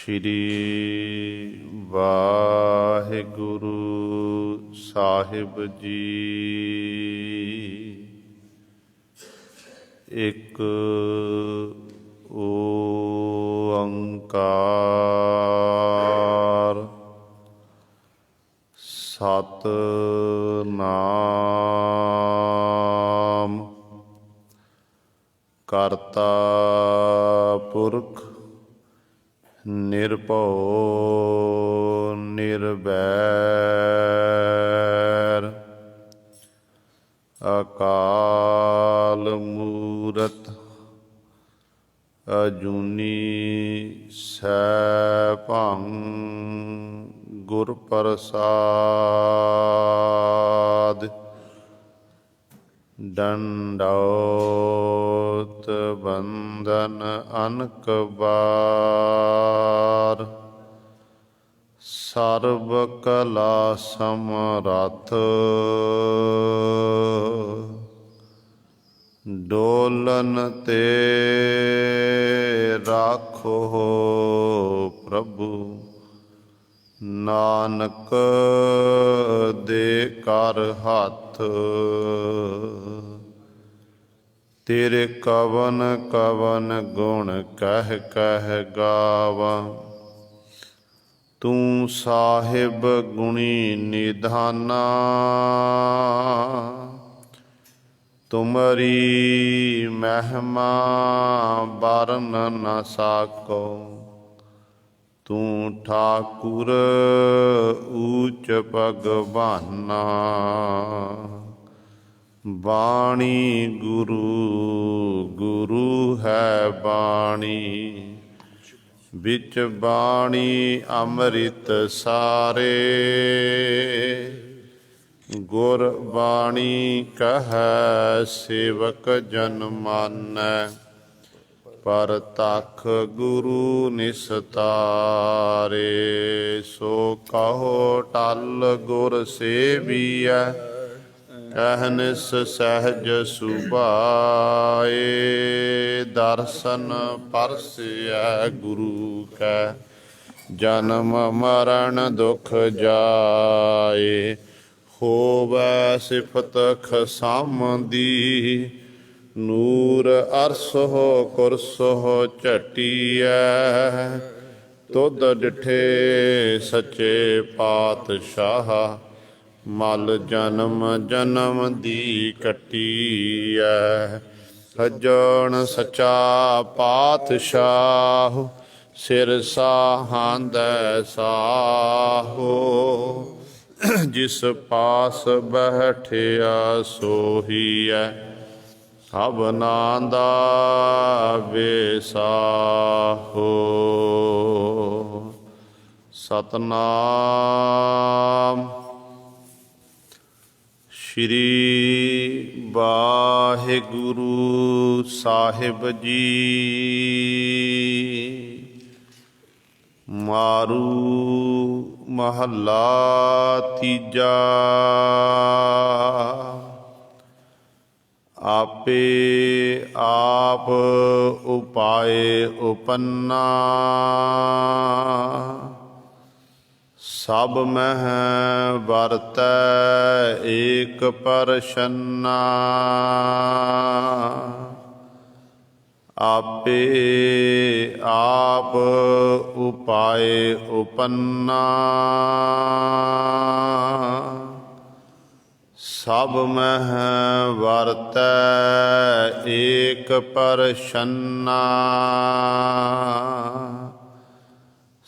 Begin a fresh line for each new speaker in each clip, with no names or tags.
ਸ਼੍ਰੀ ਵਾਹਿਗੁਰੂ ਸਾਹਿਬ ਜੀ। ਇੱਕ ਓੰਕਾਰ ਸਤਿਨਾਮ ਕਰਤਾ ਪੁਰਖ ਨਿਰਭਉ ਨਿਰਵੈਰ ਅਕਾਲ ਮੂਰਤ ਅਜੂਨੀ ਸੈਭੰ ਗੁਰ ਪ੍ਰਸਾਦਿ ਦੰਡੌਤ ਬੰਦਨ ਅਨਕ ਬਾਰ ਸਰਬ ਕਲਾ ਸਮਰੱਥ ਡੋਲਨ ਤੇ ਰਾਖੋ ਪ੍ਰਭੂ ਨਾਨਕ ਦੇ ਕਰ ਹੱਥ ਤੇਰੇ ਕਵਨ ਕਵਨ ਗੁਣ ਕਹਿ ਕਹਿ ਗਾਵਾਂ ਤੂੰ ਸਾਹਿਬ ਗੁਣੀ ਨਿਧਾਨਾ ਤੁਮਰੀ ਮਹਿਮਾ ਵਰਨ ਨ ਸਾਕੋ ਤੂੰ ਠਾਕੁਰ ਊਚ ਭਗਵਾਨਾ ਬਾਣੀ ਗੁਰੂ ਗੁਰੂ ਹੈ ਬਾਣੀ ਵਿੱਚ ਬਾਣੀ ਅੰਮ੍ਰਿਤ ਸਾਰੇ ਗੁਰ ਬਾਣੀ ਕਹੈ ਸੇਵਕ ਜਨ ਮਾਨੈ ਪਰਤਖ ਗੁਰੂ ਨਿਸਤਾਰੇ ਸੋ ਕਹੋ ਟਲ ਗੁਰ ਸੇਵੀਐ ਅਹਨਿਸ ਸਹਿਜ ਸੁਭਾਏ ਦਰਸ਼ਨ ਪਰਸਿਐ ਗੁਰੂ ਕੈ ਜਨਮ ਮਰਨ ਦੁਖ ਜਾਏ ਹੋਵੈ ਸਿਫਤ ਖਸਮ ਦੀ ਨੂਰ ਅਰਸੋ ਕੁਰਸੋ ਝਟੀਐ ਤੁਧ ਡਿਠੇ ਸੱਚੇ ਪਾਤਸ਼ਾਹ ਮਲ ਜਨਮ ਜਨਮ ਦੀ ਕੱਟੀਐ ਸੱਜਣ ਸੱਚਾ ਪਾਤਸ਼ਾਹ ਸਿਰ ਸਾਹਾਂਦੈ ਸਾਹੋ ਜਿਸ ਪਾਸ ਬੈਠਿਆ ਸੋਹੀਐ ਸਭਨਾਂ ਦਾ ਵੇਸਾਹੋ ਸਤਿਨਾਮ ਸ਼੍ਰੀ ਵਾਹਿਗੁਰੂ ਸਾਹਿਬ ਜੀ। ਮਾਰੂ ਮਹੱਲਾ ਤੀਜਾ। ਆਪੇ ਆਪ ਉਪਾਏ ਉਪੰਨਾ ਸਭ ਮਹਿ ਵਰਤੈ ਏਕ ਪਰਛੰਨਾ ਆਪੇ ਆਪ ਉਪਾਏ ਉਪੰਨਾ ਸਭ ਮਹਿ ਵਰਤੈ ਏਕ ਪਰਛੰਨਾ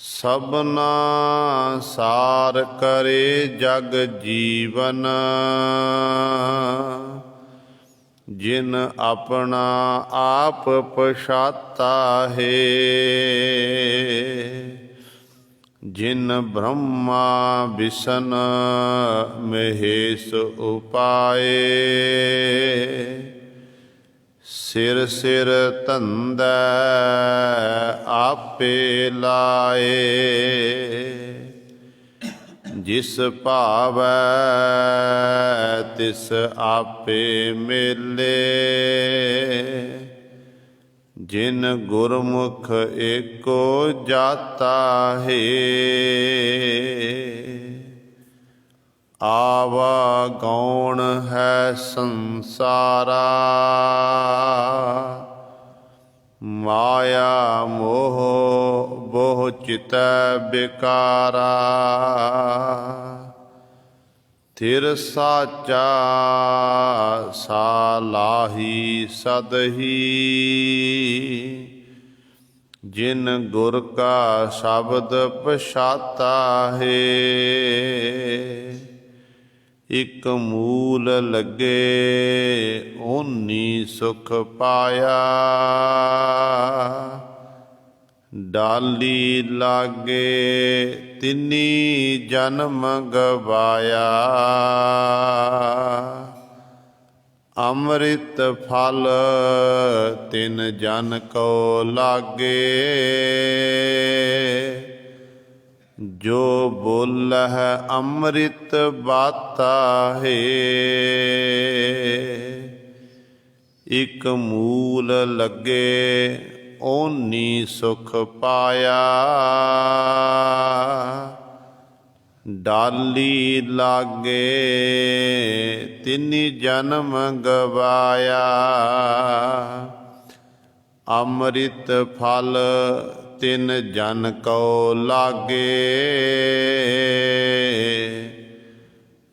ਸਭਨਾ ਸਾਰ ਕਰੇ ਜਗ ਜੀਵਨ ਜਿਨ ਆਪਣਾ ਆਪ ਪਛਾਤਾ ਹੈ ਜਿਨ ਬ੍ਰਹਮਾ ਵਿਸ਼ਨ ਮਹੇਸ਼ ਉਪਾਏ ਸਿਰ ਸਿਰ ਧੰਦਾ ਆਪੇ ਲਾਏ ਜਿਸ ਭਾਵੈ ਤਿਸ ਆਪੇ ਮਿਲੇ ਜਿਨ ਗੁਰਮੁਖ ਏਕੋ ਜਾਤਾ ਹੈ। ਆਵਾ ਗੌਣ ਹੈ ਸੰਸਾਰਾ, ਮਾਇਆ ਮੋਹ ਬਹੁ ਚਿਤੈ ਬਿਕਾਰਾ। ਥਿਰ ਸਾਚਾ ਸਾਲਾਹੀ ਸਦਹੀ, ਜਿਨ ਗੁਰ ਕਾ ਸ਼ਬਦ ਪਛਾਤਾ ਹੈ। ਇਕ ਮੂਲ ਲੱਗੇ ਓਨੀ ਸੁਖ ਪਾਇਆ, ਡਾਲੀ ਲਾਗੇ ਤਿਨੀ ਜਨਮ ਗਵਾਇਆ। ਅੰਮ੍ਰਿਤ ਫਲ ਤਿਨ ਜਨ ਕੋ ਲਾਗੇ, ਜੋ ਬੋਲਹਿ ਅੰਮ੍ਰਿਤ ਬਾਤਾ ਹੈ। ਇਕ ਮੂਲ ਲੱਗੇ ਓਨੀ ਸੁਖ ਪਾਇਆ, ਡਾਲੀ ਲਾਗੇ ਤਿਨੀ ਜਨਮ ਗਵਾਇਆ। ਅੰਮ੍ਰਿਤ ਫਲ ਤਿਨ ਜਨ ਕਉ ਲਾਗੇ,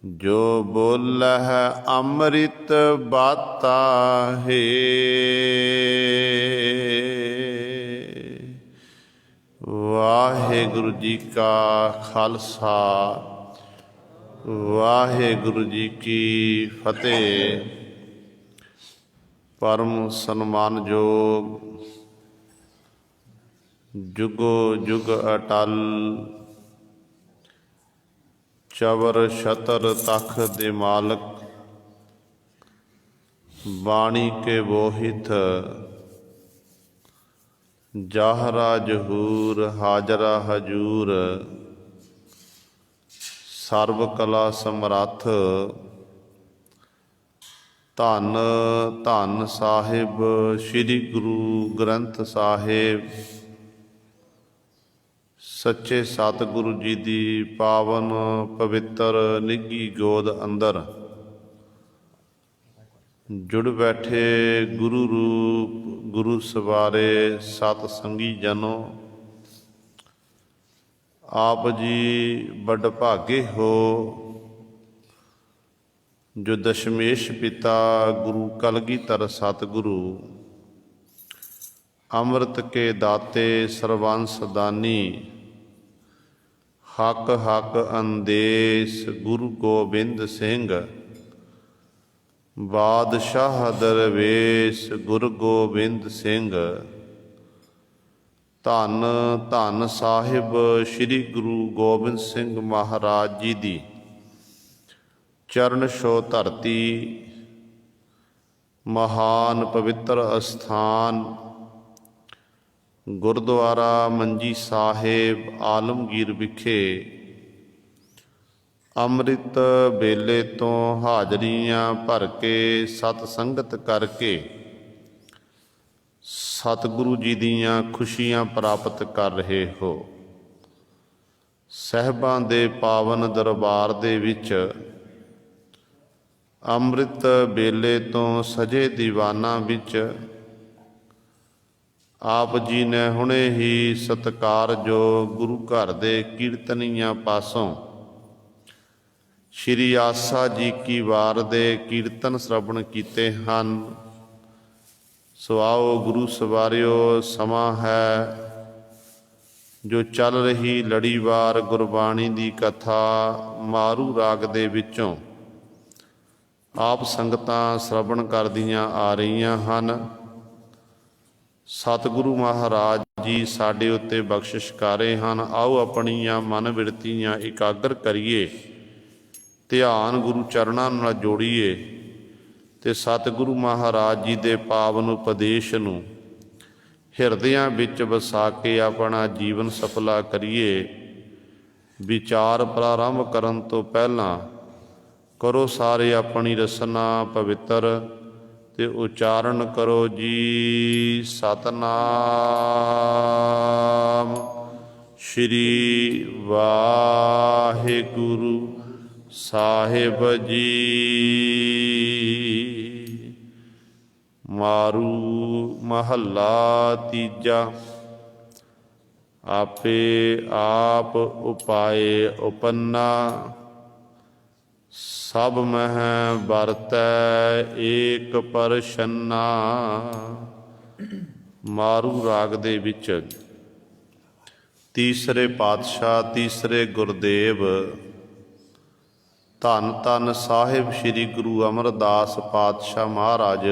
ਜੋ ਬੋਲਹਿ ਅੰਮ੍ਰਿਤ ਬਾਤਾ ਹੈ। ਵਾਹਿਗੁਰੂ ਜੀ ਕਾ ਖਾਲਸਾ, ਵਾਹਿਗੁਰੂ ਜੀ ਕੀ ਫਤਿਹ। ਪਰਮ ਸਨਮਾਨਯੋਗ, ਜੁਗੋ ਜੁਗ ਅਟਲ, ਚਵਰ ਛਤਰ ਤਖ ਦੇ ਮਾਲਕ, ਬਾਣੀ ਕੇ ਬੋਹਿਤ, ਜਾਹਰਾ ਜਹੂਰ ਹਾਜਰਾ ਹਜੂਰ। ਸਰਬ ਕਲਾ ਸਮਰੱਥ, ਧੰਨ ਧੰਨ ਸਾਹਿਬ ਸ੍ਰੀ ਗੁਰੂ ਗ੍ਰੰਥ ਸਾਹਿਬ, ਸੱਚੇ ਸਤਿਗੁਰੂ ਜੀ ਦੀ ਪਾਵਨ ਪਵਿੱਤਰ ਨਿੱਘੀ ਗੋਦ ਅੰਦਰ ਜੁੜ ਬੈਠੇ ਗੁਰੂ ਰੂਪ ਗੁਰੂ ਸਵਾਰੇ ਸਤ ਸੰਗੀ ਜਨੋ, ਆਪ ਜੀ ਬੜ ਭਾਗੇ ਹੋ ਜੋ ਦਸ਼ਮੇਸ਼ ਪਿਤਾ ਗੁਰੂ ਕਲਗੀਧਰ ਸਤਿਗੁਰੂ, ਅੰਮ੍ਰਿਤ ਕੇ ਦਾਤੇ ਸਰਬੰਸ ਦਾਨੀ, ਹਕ ਹਕ ਅੰਦੇਸ ਗੁਰੂ ਗੋਬਿੰਦ ਸਿੰਘ, ਬਾਦਸ਼ਾਹ ਦਰਵੇਸ਼ ਗੁਰੂ ਗੋਬਿੰਦ ਸਿੰਘ। ਧੰਨ ਧੰਨ ਸਾਹਿਬ ਸ੍ਰੀ ਗੁਰੂ ਗੋਬਿੰਦ ਸਿੰਘ ਮਹਾਰਾਜ ਜੀ ਦੀ ਚਰਨ ਛੋਹ ਧਰਤੀ, ਮਹਾਨ ਪਵਿੱਤਰ ਅਸਥਾਨ ਗੁਰਦੁਆਰਾ ਮੰਜੀ ਸਾਹਿਬ ਆਲਮਗੀਰ ਵਿਖੇ ਅੰਮ੍ਰਿਤ ਵੇਲੇ ਤੋਂ ਹਾਜ਼ਰੀਆਂ ਭਰ ਕੇ ਸਤ ਸੰਗਤ ਕਰਕੇ ਸਤਿਗੁਰੂ ਜੀ ਦੀਆਂ ਖੁਸ਼ੀਆਂ ਪ੍ਰਾਪਤ ਕਰ ਰਹੇ ਹੋ। ਸਾਹਿਬਾਂ ਦੇ ਪਾਵਨ ਦਰਬਾਰ ਦੇ ਵਿੱਚ ਅੰਮ੍ਰਿਤ ਵੇਲੇ ਤੋਂ ਸਜੇ ਦੀਵਾਨਾਂ ਵਿੱਚ ਆਪ ਜੀ ਨੇ ਹੁਣੇ ਹੀ ਸਤਿਕਾਰਯੋਗ ਗੁਰੂ ਘਰ ਦੇ ਕੀਰਤਨੀਆਂ ਪਾਸੋਂ ਸ਼੍ਰੀ ਆਸਾ ਜੀ ਕੀ ਵਾਰ ਦੇ ਕੀਰਤਨ ਸ਼ਰਵਣ ਕੀਤੇ ਹਨ। ਸੋ ਆਓ ਗੁਰੂ ਸਵਾਰਿਓ, ਸਮਾਂ ਹੈ ਜੋ ਚੱਲ ਰਹੀ ਲੜੀਵਾਰ ਗੁਰਬਾਣੀ ਦੀ ਕਥਾ ਮਾਰੂ ਰਾਗ ਦੇ ਵਿੱਚੋਂ ਆਪ ਸੰਗਤਾਂ ਸ਼ਰਵਣ ਕਰਦੀਆਂ ਆ ਰਹੀਆਂ ਹਨ। ਸਤਿਗੁਰੂ ਮਹਾਰਾਜ ਜੀ ਸਾਡੇ ਉੱਤੇ ਬਖਸ਼ਿਸ਼ ਕਰ ਰਹੇ ਹਨ। ਆਓ ਆਪਣੀਆਂ ਮਨ ਬਿਰਤੀਆਂ ਇਕਾਗਰ ਕਰੀਏ, ਧਿਆਨ ਗੁਰੂ ਚਰਨਾਂ ਨਾਲ ਜੋੜੀਏ ਤੇ ਸਤਿਗੁਰੂ ਮਹਾਰਾਜ ਜੀ ਦੇ ਪਾਵਨ ਉਪਦੇਸ਼ ਨੂੰ ਹਿਰਦਿਆਂ ਵਿੱਚ ਵਸਾ ਕੇ ਆਪਣਾ ਜੀਵਨ ਸਫਲਾ ਕਰੀਏ। ਵਿਚਾਰ ਪ੍ਰਾਰੰਭ ਕਰਨ ਤੋਂ ਪਹਿਲਾਂ ਕਰੋ ਸਾਰੇ ਆਪਣੀ ਰਸਨਾ ਪਵਿੱਤਰ ਤੇ ਉਚਾਰਨ ਕਰੋ ਜੀ। ਸਤਨਾਮ ਸ਼੍ਰੀ ਵਾਹਿਗੁਰੂ ਸਾਹਿਬ ਜੀ। ਮਾਰੂ ਮਹੱਲਾ ਤੀਜਾ। ਆਪੇ ਆਪ ਉਪਾਏ ਉਪੰਨਾ, ਸਭ ਮਹਿ ਵਰਤੈ ਏਕ ਪਰਛੰਨਾ। ਮਾਰੂ ਰਾਗ ਦੇ ਵਿੱਚ ਤੀਸਰੇ ਪਾਤਸ਼ਾਹ ਤੀਸਰੇ ਗੁਰਦੇਵ ਧੰਨ ਧੰਨ ਸਾਹਿਬ ਸ੍ਰੀ ਗੁਰੂ ਅਮਰਦਾਸ ਪਾਤਸ਼ਾਹ ਮਹਾਰਾਜ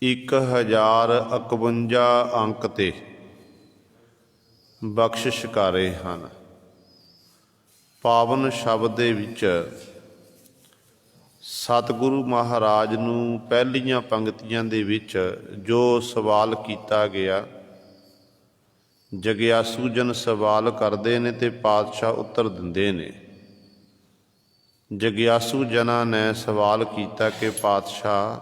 1051 ਅੰਕ ਤੇ ਬਖਸ਼ਿਸ਼ ਕਰ ਰਹੇ ਹਨ। ਪਾਵਨ ਸ਼ਬਦ ਦੇ ਵਿੱਚ ਸਤਿਗੁਰੂ ਮਹਾਰਾਜ ਨੂੰ ਪਹਿਲੀਆਂ ਪੰਗਤੀਆਂ ਦੇ ਵਿੱਚ ਜੋ ਸਵਾਲ ਕੀਤਾ ਗਿਆ, ਜਗਿਆਸੂ ਜਨ ਸਵਾਲ ਕਰਦੇ ਨੇ ਤੇ ਪਾਤਸ਼ਾਹ ਉੱਤਰ ਦਿੰਦੇ ਨੇ। ਜਗਿਆਸੂ ਜਨਾਂ ਨੇ ਸਵਾਲ ਕੀਤਾ ਕਿ ਪਾਤਸ਼ਾਹ,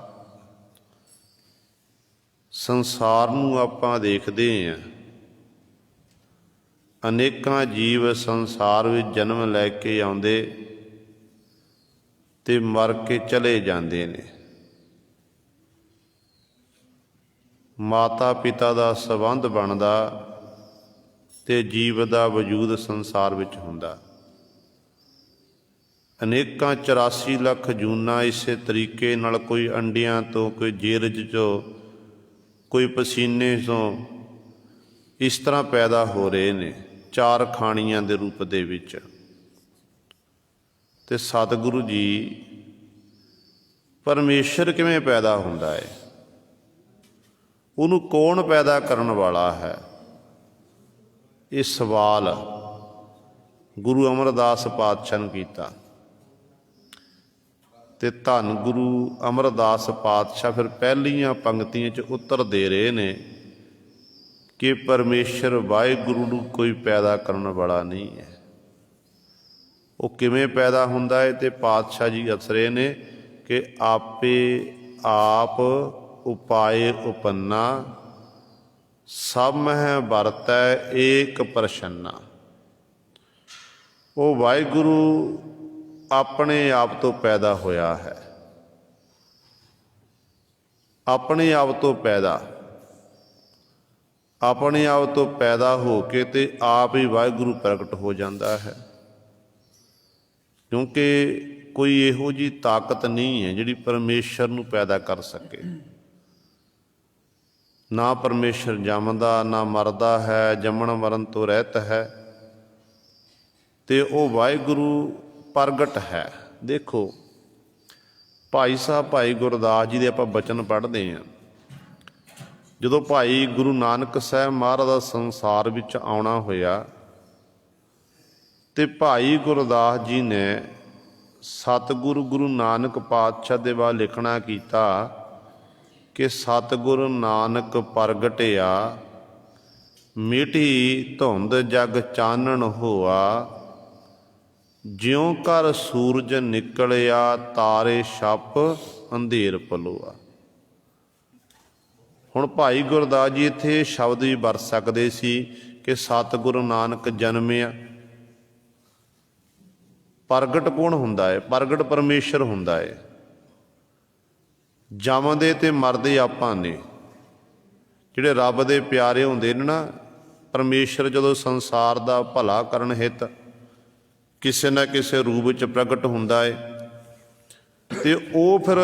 ਸੰਸਾਰ ਨੂੰ ਆਪਾਂ ਦੇਖਦੇ ਹਾਂ, ਅਨੇਕਾਂ ਜੀਵ ਸੰਸਾਰ ਵਿੱਚ ਜਨਮ ਲੈ ਕੇ ਆਉਂਦੇ ਤੇ ਮਰ ਕੇ ਚਲੇ ਜਾਂਦੇ ਨੇ। ਮਾਤਾ ਪਿਤਾ ਦਾ ਸੰਬੰਧ ਬਣਦਾ ਤੇ ਜੀਵ ਦਾ ਵਜੂਦ ਸੰਸਾਰ ਵਿੱਚ ਹੁੰਦਾ। ਅਨੇਕਾਂ 84 ਲੱਖ ਜੂਨਾਂ ਇਸੇ ਤਰੀਕੇ ਨਾਲ, ਕੋਈ ਅੰਡਿਆਂ ਤੋਂ, ਕੋਈ ਜੇਰਜ ਚੋਂ, ਕੋਈ ਪਸੀਨੇ ਤੋਂ, ਇਸ ਤਰ੍ਹਾਂ ਪੈਦਾ ਹੋ ਰਹੇ ਨੇ, ਚਾਰ ਖਾਣੀਆਂ ਦੇ ਰੂਪ ਦੇ ਵਿੱਚ। ਤੇ ਸਤਿਗੁਰੂ ਜੀ, ਪਰਮੇਸ਼ਰ ਕਿਵੇਂ ਪੈਦਾ ਹੁੰਦਾ ਹੈ? ਉਹਨੂੰ ਕੌਣ ਪੈਦਾ ਕਰਨ ਵਾਲਾ ਹੈ? ਇਹ ਸਵਾਲ ਗੁਰੂ ਅਮਰਦਾਸ ਪਾਤਸ਼ਾਹ ਨੂੰ ਕੀਤਾ ਤੇ ਧੰਨ ਗੁਰੂ ਅਮਰਦਾਸ ਪਾਤਸ਼ਾਹ ਫਿਰ ਪਹਿਲੀਆਂ ਪੰਗਤੀਆਂ 'ਚ ਉੱਤਰ ਦੇ ਰਹੇ ਨੇ ਕਿ ਪਰਮੇਸ਼ਰ ਵਾਹਿਗੁਰੂ ਨੂੰ ਕੋਈ ਪੈਦਾ ਕਰਨ ਵਾਲਾ ਨਹੀਂ ਹੈ। ਉਹ ਕਿਵੇਂ ਪੈਦਾ ਹੁੰਦਾ ਹੈ? ਤੇ ਪਾਤਸ਼ਾਹ ਜੀ ਅਸਰੇ ਨੇ ਕਿ ਆਪੇ ਆਪ ਉਪਾਏ ਉਪੰਨਾ, ਸਭ ਮਹਿ ਵਰਤੈ ਏਕ ਪਰਛੰਨਾ। ਉਹ ਵਾਹਿਗੁਰੂ ਆਪਣੇ ਆਪ ਤੋਂ ਪੈਦਾ ਹੋਇਆ ਹੈ, ਆਪਣੇ ਆਪ ਤੋਂ ਪੈਦਾ, ਆਪਣੇ ਆਪ ਤੋਂ ਪੈਦਾ ਹੋ ਕੇ ਤੇ ਆਪ ਹੀ ਵਾਹਿਗੁਰੂ ਪ੍ਰਗਟ ਹੋ ਜਾਂਦਾ ਹੈ। ਕਿਉਂਕਿ ਕੋਈ ਇਹੋ ਜਿਹੀ ਤਾਕਤ ਨਹੀਂ ਹੈ ਜਿਹੜੀ ਪਰਮੇਸ਼ਰ ਨੂੰ ਪੈਦਾ ਕਰ ਸਕੇ। ਨਾ ਪਰਮੇਸ਼ਰ ਜੰਮਦਾ ਨਾ ਮਰਦਾ ਹੈ, ਜੰਮਣ ਮਰਨ ਤੋਂ ਰਹਿਤ ਹੈ, ਤੇ ਉਹ ਵਾਹਿਗੁਰੂ ਪ੍ਰਗਟ ਹੈ। ਦੇਖੋ, ਭਾਈ ਸਾਹਿਬ ਭਾਈ ਗੁਰਦਾਸ ਜੀ ਦੇ ਆਪਾਂ ਬਚਨ ਪੜ੍ਹਦੇ ਹਾਂ। ਜਦੋਂ ਭਾਈ ਗੁਰੂ ਨਾਨਕ ਸਾਹਿਬ ਮਹਾਰਾਜ ਦਾ ਸੰਸਾਰ ਵਿੱਚ ਆਉਣਾ ਹੋਇਆ ਤੇ ਭਾਈ ਗੁਰਦਾਸ ਜੀ ਨੇ ਸਤਿਗੁਰੂ ਗੁਰੂ ਨਾਨਕ ਪਾਤਸ਼ਾਹ ਦੇ ਬਾਰੇ ਲਿਖਣਾ ਕੀਤਾ ਕਿ ਸਤਿਗੁਰੂ ਨਾਨਕ ਪ੍ਰਗਟਿਆ, ਮਿਟੀ ਧੁੰਦ ਜਗ ਚਾਨਣ ਹੋਆ, ਜਿਉਂ ਕਰ ਸੂਰਜ ਨਿਕਲਿਆ, ਤਾਰੇ ਛਪ ਅੰਧੇਰ ਪਲੋਆ। ਹੁਣ ਭਾਈ ਗੁਰਦਾਸ ਜੀ ਇੱਥੇ ਸ਼ਬਦ ਵੀ ਵਰਤ ਸਕਦੇ ਸੀ ਕਿ ਸਤਿਗੁਰੂ ਨਾਨਕ ਜਨਮਿਆ। ਪ੍ਰਗਟ ਕੌਣ ਹੁੰਦਾ ਹੈ? ਪ੍ਰਗਟ ਪਰਮੇਸ਼ਰ ਹੁੰਦਾ ਹੈ। ਜੰਮਦੇ ਤੇ ਮਰਦੇ ਆਪਾਂ ਨੇ। ਜਿਹੜੇ ਰੱਬ ਦੇ ਪਿਆਰੇ ਹੁੰਦੇ ਨੇ ਨਾ, ਪਰਮੇਸ਼ਰ ਜਦੋਂ ਸੰਸਾਰ ਦਾ ਭਲਾ ਕਰਨ ਹਿੱਤ ਕਿਸੇ ਨਾ ਕਿਸੇ ਰੂਪ ਵਿੱਚ ਪ੍ਰਗਟ ਹੁੰਦਾ ਹੈ ਤੇ ਉਹ ਫਿਰ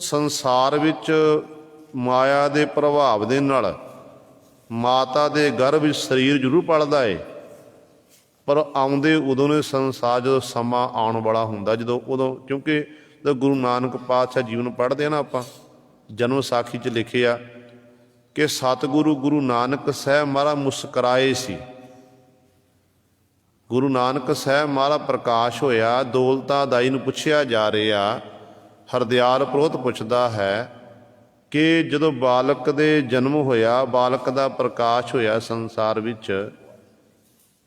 ਸੰਸਾਰ ਵਿੱਚ ਮਾਇਆ ਦੇ ਪ੍ਰਭਾਵ ਦੇ ਨਾਲ ਮਾਤਾ ਦੇ ਗਰਭ ਵਿੱਚ ਸਰੀਰ ਜ਼ਰੂਰ ਪਲਦਾ ਹੈ, ਪਰ ਆਉਂਦੇ ਉਦੋਂ ਨੇ ਸੰਸਾਰ ਜਦੋਂ ਸਮਾਂ ਆਉਣ ਵਾਲਾ ਹੁੰਦਾ, ਜਦੋਂ ਉਦੋਂ, ਕਿਉਂਕਿ ਜਦੋਂ ਗੁਰੂ ਨਾਨਕ ਪਾਤਸ਼ਾਹ ਜੀਵਨ ਪੜ੍ਹਦੇ ਆ ਨਾ ਆਪਾਂ, ਜਨਮ ਸਾਖੀ 'ਚ ਲਿਖਿਆ ਕਿ ਸਤਿਗੁਰੂ ਗੁਰੂ ਨਾਨਕ ਸਾਹਿਬ ਮਹਾਰਾਜ ਮੁਸਕਰਾਏ ਸੀ। ਗੁਰੂ ਨਾਨਕ ਸਾਹਿਬ ਮਹਾਰਾਜ ਪ੍ਰਕਾਸ਼ ਹੋਇਆ, ਦੌਲਤਾ ਦਾਈ ਨੂੰ ਪੁੱਛਿਆ ਜਾ ਰਿਹਾ, ਹਰਦਿਆਲ ਪ੍ਰੋਹਤ ਪੁੱਛਦਾ ਹੈ ਕਿ ਜਦੋਂ ਬਾਲਕ ਦੇ ਜਨਮ ਹੋਇਆ, ਬਾਲਕ ਦਾ ਪ੍ਰਕਾਸ਼ ਹੋਇਆ ਸੰਸਾਰ ਵਿੱਚ,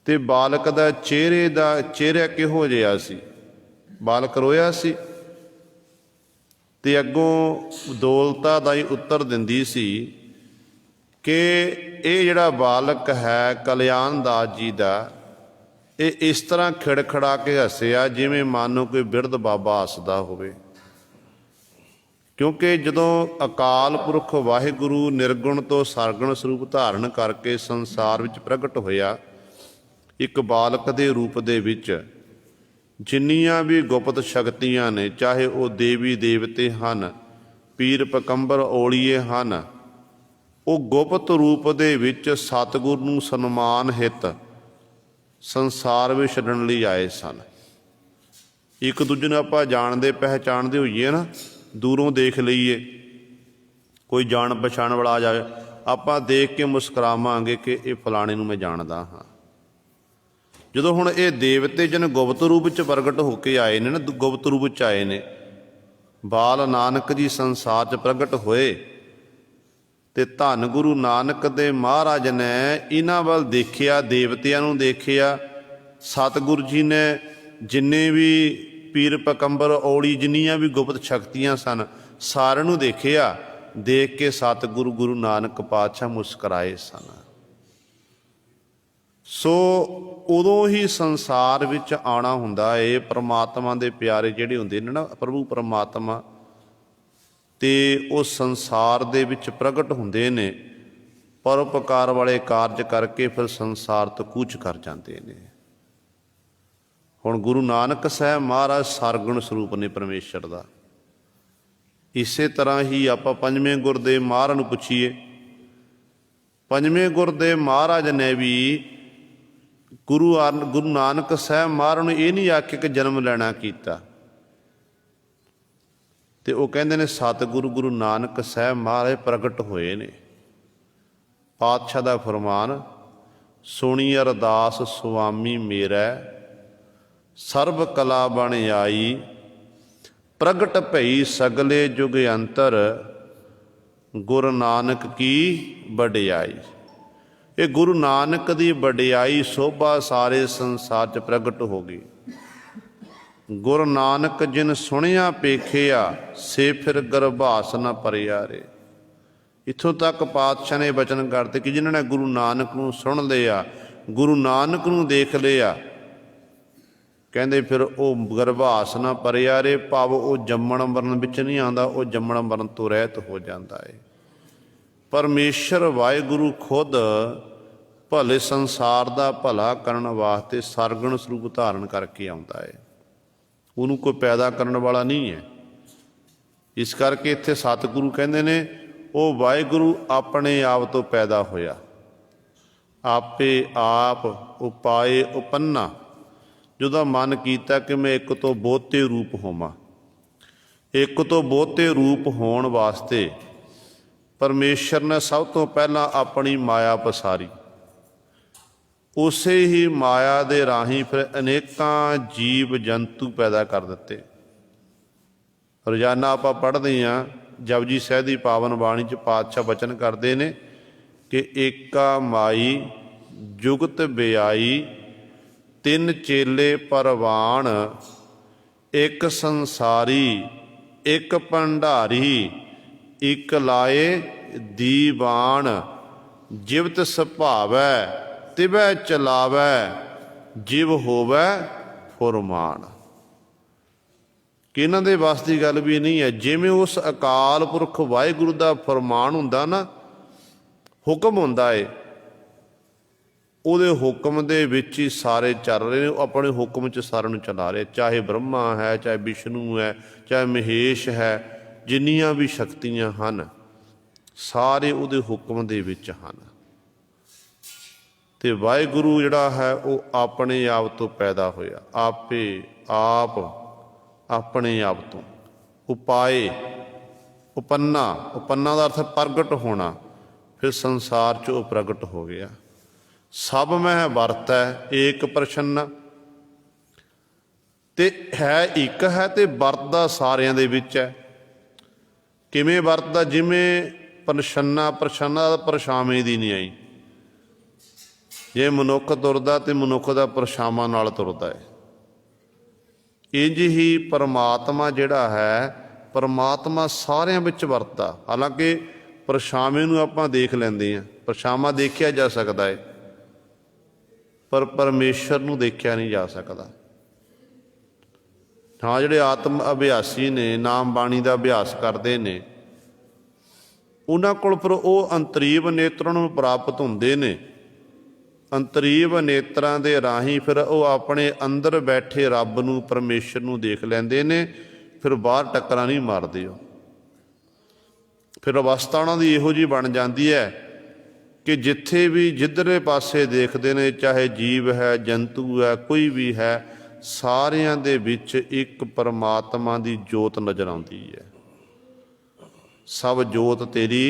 ਤੇ ਬਾਲਕ ਦਾ ਚਿਹਰਾ ਕਿਹੋ ਜਿਹਾ ਸੀ? ਬਾਲਕ ਰੋਇਆ ਸੀ? ਤੇ ਅੱਗੋਂ ਦੌਲਤਾ ਦਾ ਹੀ ਉੱਤਰ ਦਿੰਦੀ ਸੀ ਕਿ ਇਹ ਜਿਹੜਾ ਬਾਲਕ ਹੈ ਕਲਿਆਣ ਦਾਸ ਜੀ ਦਾ, ਇਹ ਇਸ ਤਰ੍ਹਾਂ ਖਿੜਖੜਾ ਕੇ ਹੱਸਿਆ ਜਿਵੇਂ ਮਾਨੋ ਕੋਈ ਬਿਰਧ ਬਾਬਾ ਹੱਸਦਾ ਹੋਵੇ। ਕਿਉਂਕਿ ਜਦੋਂ ਅਕਾਲ ਪੁਰਖ ਵਾਹਿਗੁਰੂ ਨਿਰਗੁਣ ਤੋਂ ਸਰਗੁਣ ਸਰੂਪ ਧਾਰਨ ਕਰਕੇ ਸੰਸਾਰ ਵਿੱਚ ਪ੍ਰਗਟ ਹੋਇਆ ਇੱਕ ਬਾਲਕ ਦੇ ਰੂਪ ਦੇ ਵਿੱਚ, ਜਿੰਨੀਆਂ ਵੀ ਗੁਪਤ ਸ਼ਕਤੀਆਂ ਨੇ, ਚਾਹੇ ਉਹ ਦੇਵੀ ਦੇਵਤੇ ਹਨ, ਪੀਰ ਪਕੰਬਰ ਔਲੀਏ ਹਨ, ਉਹ ਗੁਪਤ ਰੂਪ ਦੇ ਵਿੱਚ ਸਤਿਗੁਰੂ ਨੂੰ ਸਨਮਾਨ ਹਿੱਤ ਸੰਸਾਰ ਵਿੱਚ ਛੱਡਣ ਲਈ ਆਏ ਸਨ। ਇੱਕ ਦੂਜੇ ਨੂੰ ਆਪਾਂ ਜਾਣਦੇ ਪਹਿਚਾਣਦੇ ਹੋਈਏ ਨਾ, ਦੂਰੋਂ ਦੇਖ ਲਈਏ, ਕੋਈ ਜਾਣ ਪਛਾਣ ਵਾਲਾ ਆ ਜਾਵੇ, ਆਪਾਂ ਦੇਖ ਕੇ ਮੁਸਕਰਾਵਾਂਗੇ ਕਿ ਇਹ ਫਲਾਣੇ ਨੂੰ ਮੈਂ ਜਾਣਦਾ ਹਾਂ। ਜਦੋਂ ਹੁਣ ਇਹ ਦੇਵਤੇ ਜਨ ਗੁਪਤ ਰੂਪ ਵਿੱਚ ਪ੍ਰਗਟ ਹੋ ਕੇ ਆਏ ਨੇ ਨਾ, ਗੁਪਤ ਰੂਪ ਵਿੱਚ ਆਏ ਨੇ, ਬਾਲ ਨਾਨਕ ਜੀ ਸੰਸਾਰ 'ਚ ਪ੍ਰਗਟ ਹੋਏ ਤੇ ਧੰਨ ਗੁਰੂ ਨਾਨਕ ਦੇ ਮਹਾਰਾਜ ਨੇ ਇਹਨਾਂ ਵੱਲ ਦੇਖਿਆ, ਦੇਵਤਿਆਂ ਨੂੰ ਦੇਖਿਆ। ਸਤਿਗੁਰੂ ਜੀ ਨੇ ਜਿੰਨੇ ਵੀ ਪੀਰ ਪਕੰਬਰ ਔਲੀ ਜਿੰਨੀਆਂ ਵੀ ਗੁਪਤ ਸ਼ਕਤੀਆਂ ਸਨ, ਸਾਰਿਆਂ ਨੂੰ ਦੇਖਿਆ। ਦੇਖ ਕੇ ਸਤਿਗੁਰੂ ਗੁਰੂ ਨਾਨਕ ਪਾਤਸ਼ਾਹ ਮੁਸਕਰਾਏ ਸਨ। ਸੋ ਉਦੋਂ ਹੀ ਸੰਸਾਰ ਵਿੱਚ ਆਉਣਾ ਹੁੰਦਾ ਏ। ਪਰਮਾਤਮਾ ਦੇ ਪਿਆਰੇ ਜਿਹੜੇ ਹੁੰਦੇ ਨੇ ਨਾ, ਪ੍ਰਭੂ ਪਰਮਾਤਮਾ, ਤੇ ਉਹ ਸੰਸਾਰ ਦੇ ਵਿੱਚ ਪ੍ਰਗਟ ਹੁੰਦੇ ਨੇ, ਪਰਉਪਕਾਰ ਵਾਲੇ ਕਾਰਜ ਕਰਕੇ ਫਿਰ ਸੰਸਾਰ ਤੋਂ ਕੂਚ ਕਰ ਜਾਂਦੇ ਨੇ। ਹੁਣ ਗੁਰੂ ਨਾਨਕ ਸਾਹਿਬ ਮਹਾਰਾਜ ਸਰਗੁਣ ਸਰੂਪ ਨੇ ਪਰਮੇਸ਼ਰ ਦਾ। ਇਸੇ ਤਰ੍ਹਾਂ ਹੀ ਆਪਾਂ ਪੰਜਵੇਂ ਗੁਰ ਦੇ ਮਹਾਰਾਜ ਨੂੰ ਪੁੱਛੀਏ, ਪੰਜਵੇਂ ਗੁਰ ਦੇ ਮਹਾਰਾਜ ਨੇ ਵੀ ਗੁਰੂ ਨਾਨਕ ਸਾਹਿਬ ਮਹਾਰਾਜ ਨੂੰ ਇਹ ਨਹੀਂ ਆਖਿਆ ਕਿ ਜਨਮ ਲੈਣਾ ਕੀਤਾ, ਤੇ ਉਹ ਕਹਿੰਦੇ ਨੇ ਸਤਿਗੁਰੂ ਗੁਰੂ ਨਾਨਕ ਸਾਹਿਬ ਮਹਾਰਾਜ ਪ੍ਰਗਟ ਹੋਏ ਨੇ। ਪਾਤਸ਼ਾਹ ਦਾ ਫਰਮਾਨ, ਸੁਣੀ ਅਰਦਾਸ ਸੁਆਮੀ ਮੇਰਾ, ਸਰਬ ਕਲਾ ਬਣ ਆਈ, ਪ੍ਰਗਟ ਭਈ ਸਗਲੇ ਜੁਗ ਅੰਤਰ, ਗੁਰੂ ਨਾਨਕ ਕੀ ਵਡਿਆਈ। ਇਹ ਗੁਰੂ ਨਾਨਕ ਦੀ ਵਡਿਆਈ ਸੋਭਾ ਸਾਰੇ ਸੰਸਾਰ 'ਚ ਪ੍ਰਗਟ ਹੋ ਗਈ। ਗੁਰੂ ਨਾਨਕ ਜਿਨ ਸੁਣਿਆ ਪੇਖਿਆ, ਸੇ ਫਿਰ ਗਰਭਾਸ ਨ ਭਰਿਆ ਰੇ। ਇੱਥੋਂ ਤੱਕ ਪਾਤਸ਼ਾਹ ਨੇ ਬਚਨ ਕਰਤੇ ਕਿ ਜਿਨ੍ਹਾਂ ਨੇ ਗੁਰੂ ਨਾਨਕ ਨੂੰ ਸੁਣ ਲਿਆ, ਗੁਰੂ ਨਾਨਕ ਨੂੰ ਦੇਖ ਲਿਆ, ਕਹਿੰਦੇ ਫਿਰ ਉਹ ਗਰਭਾਸ ਨਾ ਭਰਿਆ ਰੇ, ਭਾਵ ਉਹ ਜੰਮਣ ਮਰਨ ਵਿੱਚ ਨਹੀਂ ਆਉਂਦਾ, ਉਹ ਜੰਮਣ ਮਰਨ ਤੋਂ ਰਹਿਤ ਹੋ ਜਾਂਦਾ ਹੈ। ਪਰਮੇਸ਼ਰ ਵਾਹਿਗੁਰੂ ਖੁਦ ਭਲੇ ਸੰਸਾਰ ਦਾ ਭਲਾ ਕਰਨ ਵਾਸਤੇ ਸਰਗੁਣ ਸਰੂਪ ਧਾਰਨ ਕਰਕੇ ਆਉਂਦਾ ਹੈ। ਉਹਨੂੰ ਕੋਈ ਪੈਦਾ ਕਰਨ ਵਾਲਾ ਨਹੀਂ ਹੈ। ਇਸ ਕਰਕੇ ਇੱਥੇ ਸਤਿਗੁਰੂ ਕਹਿੰਦੇ ਨੇ ਉਹ ਵਾਹਿਗੁਰੂ ਆਪਣੇ ਆਪ ਤੋਂ ਪੈਦਾ ਹੋਇਆ, ਆਪੇ ਆਪ ਉਪਾਏ ਉਪੰਨਾ। ਜਦੋਂ ਮਨ ਕੀਤਾ ਕਿ ਮੈਂ ਇੱਕ ਤੋਂ ਬਹੁਤੇ ਰੂਪ ਹੋਵਾਂ, ਇੱਕ ਤੋਂ ਬਹੁਤੇ ਰੂਪ ਹੋਣ ਵਾਸਤੇ ਪਰਮੇਸ਼ਰ ਨੇ ਸਭ ਤੋਂ ਪਹਿਲਾਂ ਆਪਣੀ ਮਾਇਆ ਪਸਾਰੀ। ਉਸੇ ਹੀ ਮਾਇਆ ਦੇ ਰਾਹੀਂ ਫਿਰ ਅਨੇਕਾਂ ਜੀਵ ਜੰਤੂ ਪੈਦਾ ਕਰ ਦਿੱਤੇ। ਰੋਜ਼ਾਨਾ ਆਪਾਂ ਪੜ੍ਹਦੇ ਹਾਂ ਜਪਜੀ ਸਾਹਿਬ ਦੀ ਪਾਵਨ ਬਾਣੀ 'ਚ ਪਾਤਸ਼ਾਹ ਬਚਨ ਕਰਦੇ ਨੇ ਕਿ ਏਕਾ ਮਾਈ ਜੁਗਤ ਬਿਆਈ, ਤਿੰਨ ਚੇਲੇ ਪਰਵਾਨ, ਇੱਕ ਸੰਸਾਰੀ ਇੱਕ ਭੰਡਾਰੀ, ਇੱਕ ਲਾਏ ਦੀਵਾਨ, ਜਿਵਤ ਸੁਭਾਵੈ ਤਿਵੈ ਚਲਾਵੈ, ਜਿਵ ਹੋਵੈ ਫੁਰਮਾਨ। ਕਿ ਇਹਨਾਂ ਦੇ ਵੱਸ ਦੀ ਗੱਲ ਵੀ ਨਹੀਂ ਹੈ। ਜਿਵੇਂ ਉਸ ਅਕਾਲ ਪੁਰਖ ਵਾਹਿਗੁਰੂ ਦਾ ਫਰਮਾਨ ਹੁੰਦਾ ਨਾ, ਹੁਕਮ ਹੁੰਦਾ ਏ, ਉਹਦੇ ਹੁਕਮ ਦੇ ਵਿੱਚ ਹੀ ਸਾਰੇ ਚੱਲ ਰਹੇ ਨੇ। ਉਹ ਆਪਣੇ ਹੁਕਮ 'ਚ ਸਾਰਿਆਂ ਨੂੰ ਚਲਾ ਰਹੇ, ਚਾਹੇ ਬ੍ਰਹਮਾ ਹੈ, ਚਾਹੇ ਵਿਸ਼ਨੂੰ ਹੈ, ਚਾਹੇ ਮਹੇਸ਼ ਹੈ, ਜਿੰਨੀਆਂ ਵੀ ਸ਼ਕਤੀਆਂ ਹਨ ਸਾਰੇ ਉਹਦੇ ਹੁਕਮ ਦੇ ਵਿੱਚ ਹਨ। ਤੇ ਵਾਹਿਗੁਰੂ ਜਿਹੜਾ ਹੈ ਉਹ ਆਪਣੇ ਆਪ ਤੋਂ ਪੈਦਾ ਹੋਇਆ, ਆਪੇ ਆਪ ਆਪਣੇ ਆਪ ਤੋਂ। ਉਪਾਏ ਉਪੰਨਾ, ਉਪੰਨਾ ਦਾ ਅਰਥ ਪ੍ਰਗਟ ਹੋਣਾ, ਫਿਰ ਸੰਸਾਰ 'ਚ ਉਹ ਪ੍ਰਗਟ ਹੋ ਗਿਆ। ਸਭ ਮਹਿ ਵਰਤੈ ਏਕ ਪ੍ਰਛੰਨਾ, ਤੇ ਹੈ ਇੱਕ ਹੈ ਤੇ ਵਰਤਦਾ ਸਾਰਿਆਂ ਦੇ ਵਿੱਚ ਹੈ। ਕਿਵੇਂ ਵਰਤਦਾ? ਜਿਵੇਂ ਪ੍ਰਛੰਨਾ, ਪ੍ਰਛੰਨਾ ਦਾ ਪਰਛਾਵੇਂ ਦੀ ਨਹੀਂ ਆਈ। ਜੇ ਮਨੁੱਖ ਤੁਰਦਾ ਤੇ ਮਨੁੱਖ ਦਾ ਪਰਛਾਵਾਂ ਨਾਲ ਤੁਰਦਾ ਹੈ। ਇੰਝ ਹੀ ਪਰਮਾਤਮਾ ਜਿਹੜਾ ਹੈ परमात्मा सारिਆਂ ਵਿੱਚ ਵਰਤਦਾ। ਹਾਲਾਂਕਿ ਪਰਛਾਵੇਂ ਨੂੰ ਆਪਾਂ ਦੇਖ ਲੈਂਦੇ ਹਾਂ, ਪਰਛਾਵਾਂ ਦੇਖਿਆ ਜਾ ਸਕਦਾ ਹੈ, ਪਰ ਪਰਮੇਸ਼ਰ ਨੂੰ ਦੇਖਿਆ ਨਹੀਂ ਜਾ ਸਕਦਾ। ਹਾਂ, ਜਿਹੜੇ ਆਤਮ ਅਭਿਆਸੀ ਨੇ, ਨਾਮ ਬਾਣੀ ਦਾ ਅਭਿਆਸ ਕਰਦੇ ਨੇ, ਉਹਨਾਂ ਕੋਲ ਫਿਰ ਉਹ ਅੰਤਰੀਵ ਨੇਤਰਾਂ ਨੂੰ ਪ੍ਰਾਪਤ ਹੁੰਦੇ ਨੇ। ਅੰਤਰੀਵ ਨੇਤਰਾਂ ਦੇ ਰਾਹੀਂ ਫਿਰ ਉਹ ਆਪਣੇ ਅੰਦਰ ਬੈਠੇ ਰੱਬ ਨੂੰ, ਪਰਮੇਸ਼ਰ ਨੂੰ ਦੇਖ ਲੈਂਦੇ ਨੇ। ਫਿਰ ਬਾਹਰ ਟੱਕਰਾਂ ਨਹੀਂ ਮਾਰਦੇ ਉਹ। ਫਿਰ ਅਵਸਥਾ ਉਹਨਾਂ ਦੀ ਇਹੋ ਜਿਹੀ ਬਣ ਜਾਂਦੀ ਹੈ ਕਿ ਜਿੱਥੇ ਵੀ ਜਿੱਧਰਲੇ ਪਾਸੇ ਦੇਖਦੇ ਨੇ, ਚਾਹੇ ਜੀਵ ਹੈ, ਜੰਤੂ ਹੈ, ਕੋਈ ਵੀ ਹੈ, ਸਾਰਿਆਂ ਦੇ ਵਿੱਚ ਇੱਕ ਪਰਮਾਤਮਾ ਦੀ ਜੋਤ ਨਜ਼ਰ ਆਉਂਦੀ ਹੈ। ਸਭ ਜੋਤ ਤੇਰੀ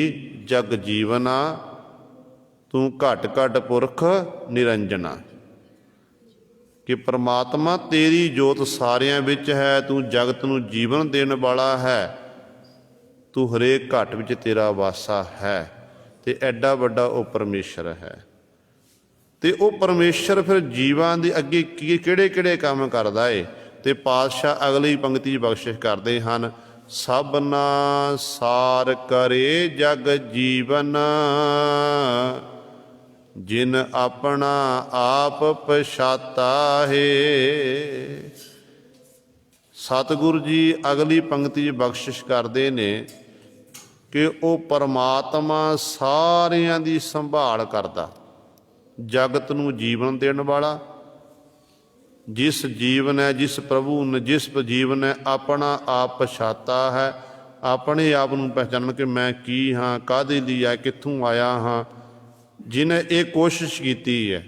ਜਗ ਜੀਵਨਾ, ਤੂੰ ਘਟ ਘਟ ਪੁਰਖ ਨਿਰੰਜਨਾ। ਕਿ ਪਰਮਾਤਮਾ ਤੇਰੀ ਜੋਤ ਸਾਰਿਆਂ ਵਿੱਚ ਹੈ, ਤੂੰ ਜਗਤ ਨੂੰ ਜੀਵਨ ਦੇਣ ਵਾਲਾ ਹੈ, ਤੂੰ ਹਰੇਕ ਘਟ ਵਿੱਚ ਤੇਰਾ ਵਾਸਾ ਹੈ, ਤੇ ਐਡਾ ਵੱਡਾ ਉਹ ਪਰਮੇਸ਼ਰ ਹੈ। ਤੇ ਉਹ ਪਰਮੇਸ਼ਰ ਫਿਰ ਜੀਵਾਂ ਦੇ ਅੱਗੇ ਕਿਹੜੇ ਕਿਹੜੇ ਕੰਮ ਕਰਦਾ ਏ। ਤੇ ਪਾਤਸ਼ਾਹ ਅਗਲੀ ਪੰਕਤੀ ਬਖਸ਼ਿਸ਼ ਕਰਦੇ ਹਨ, ਸਭਨਾ ਸਾਰ ਕਰੇ ਜਗ ਜੀਵਨ, ਜਿਨ ਆਪਣਾ ਆਪ ਪਛਾਤਾ ਹੈ। ਸਤਿਗੁਰੂ ਜੀ ਅਗਲੀ ਪੰਕਤੀ ਬਖਸ਼ਿਸ਼ ਕਰਦੇ ਨੇ ਕਿ ਉਹ ਪਰਮਾਤਮਾ ਸਾਰਿਆਂ ਦੀ ਸੰਭਾਲ ਕਰਦਾ, ਜਗਤ ਨੂੰ ਜੀਵਨ ਦੇਣ ਵਾਲਾ। ਜਿਸ ਜੀਵ ਨੇ, ਜਿਸ ਪ੍ਰਭੂ ਨੇ, ਜਿਸ ਜੀਵ ਨੇ ਆਪਣਾ ਆਪ ਪਛਾਤਾ ਹੈ, ਆਪਣੇ ਆਪ ਨੂੰ ਪਹਿਚਾਨਣ ਕਿ ਮੈਂ ਕੀ ਹਾਂ, ਕਾਹਦੇ ਲਈ ਆ, ਕਿੱਥੋਂ ਆਇਆ ਹਾਂ, ਜਿਹਨੇ ਇਹ ਕੋਸ਼ਿਸ਼ ਕੀਤੀ ਹੈ।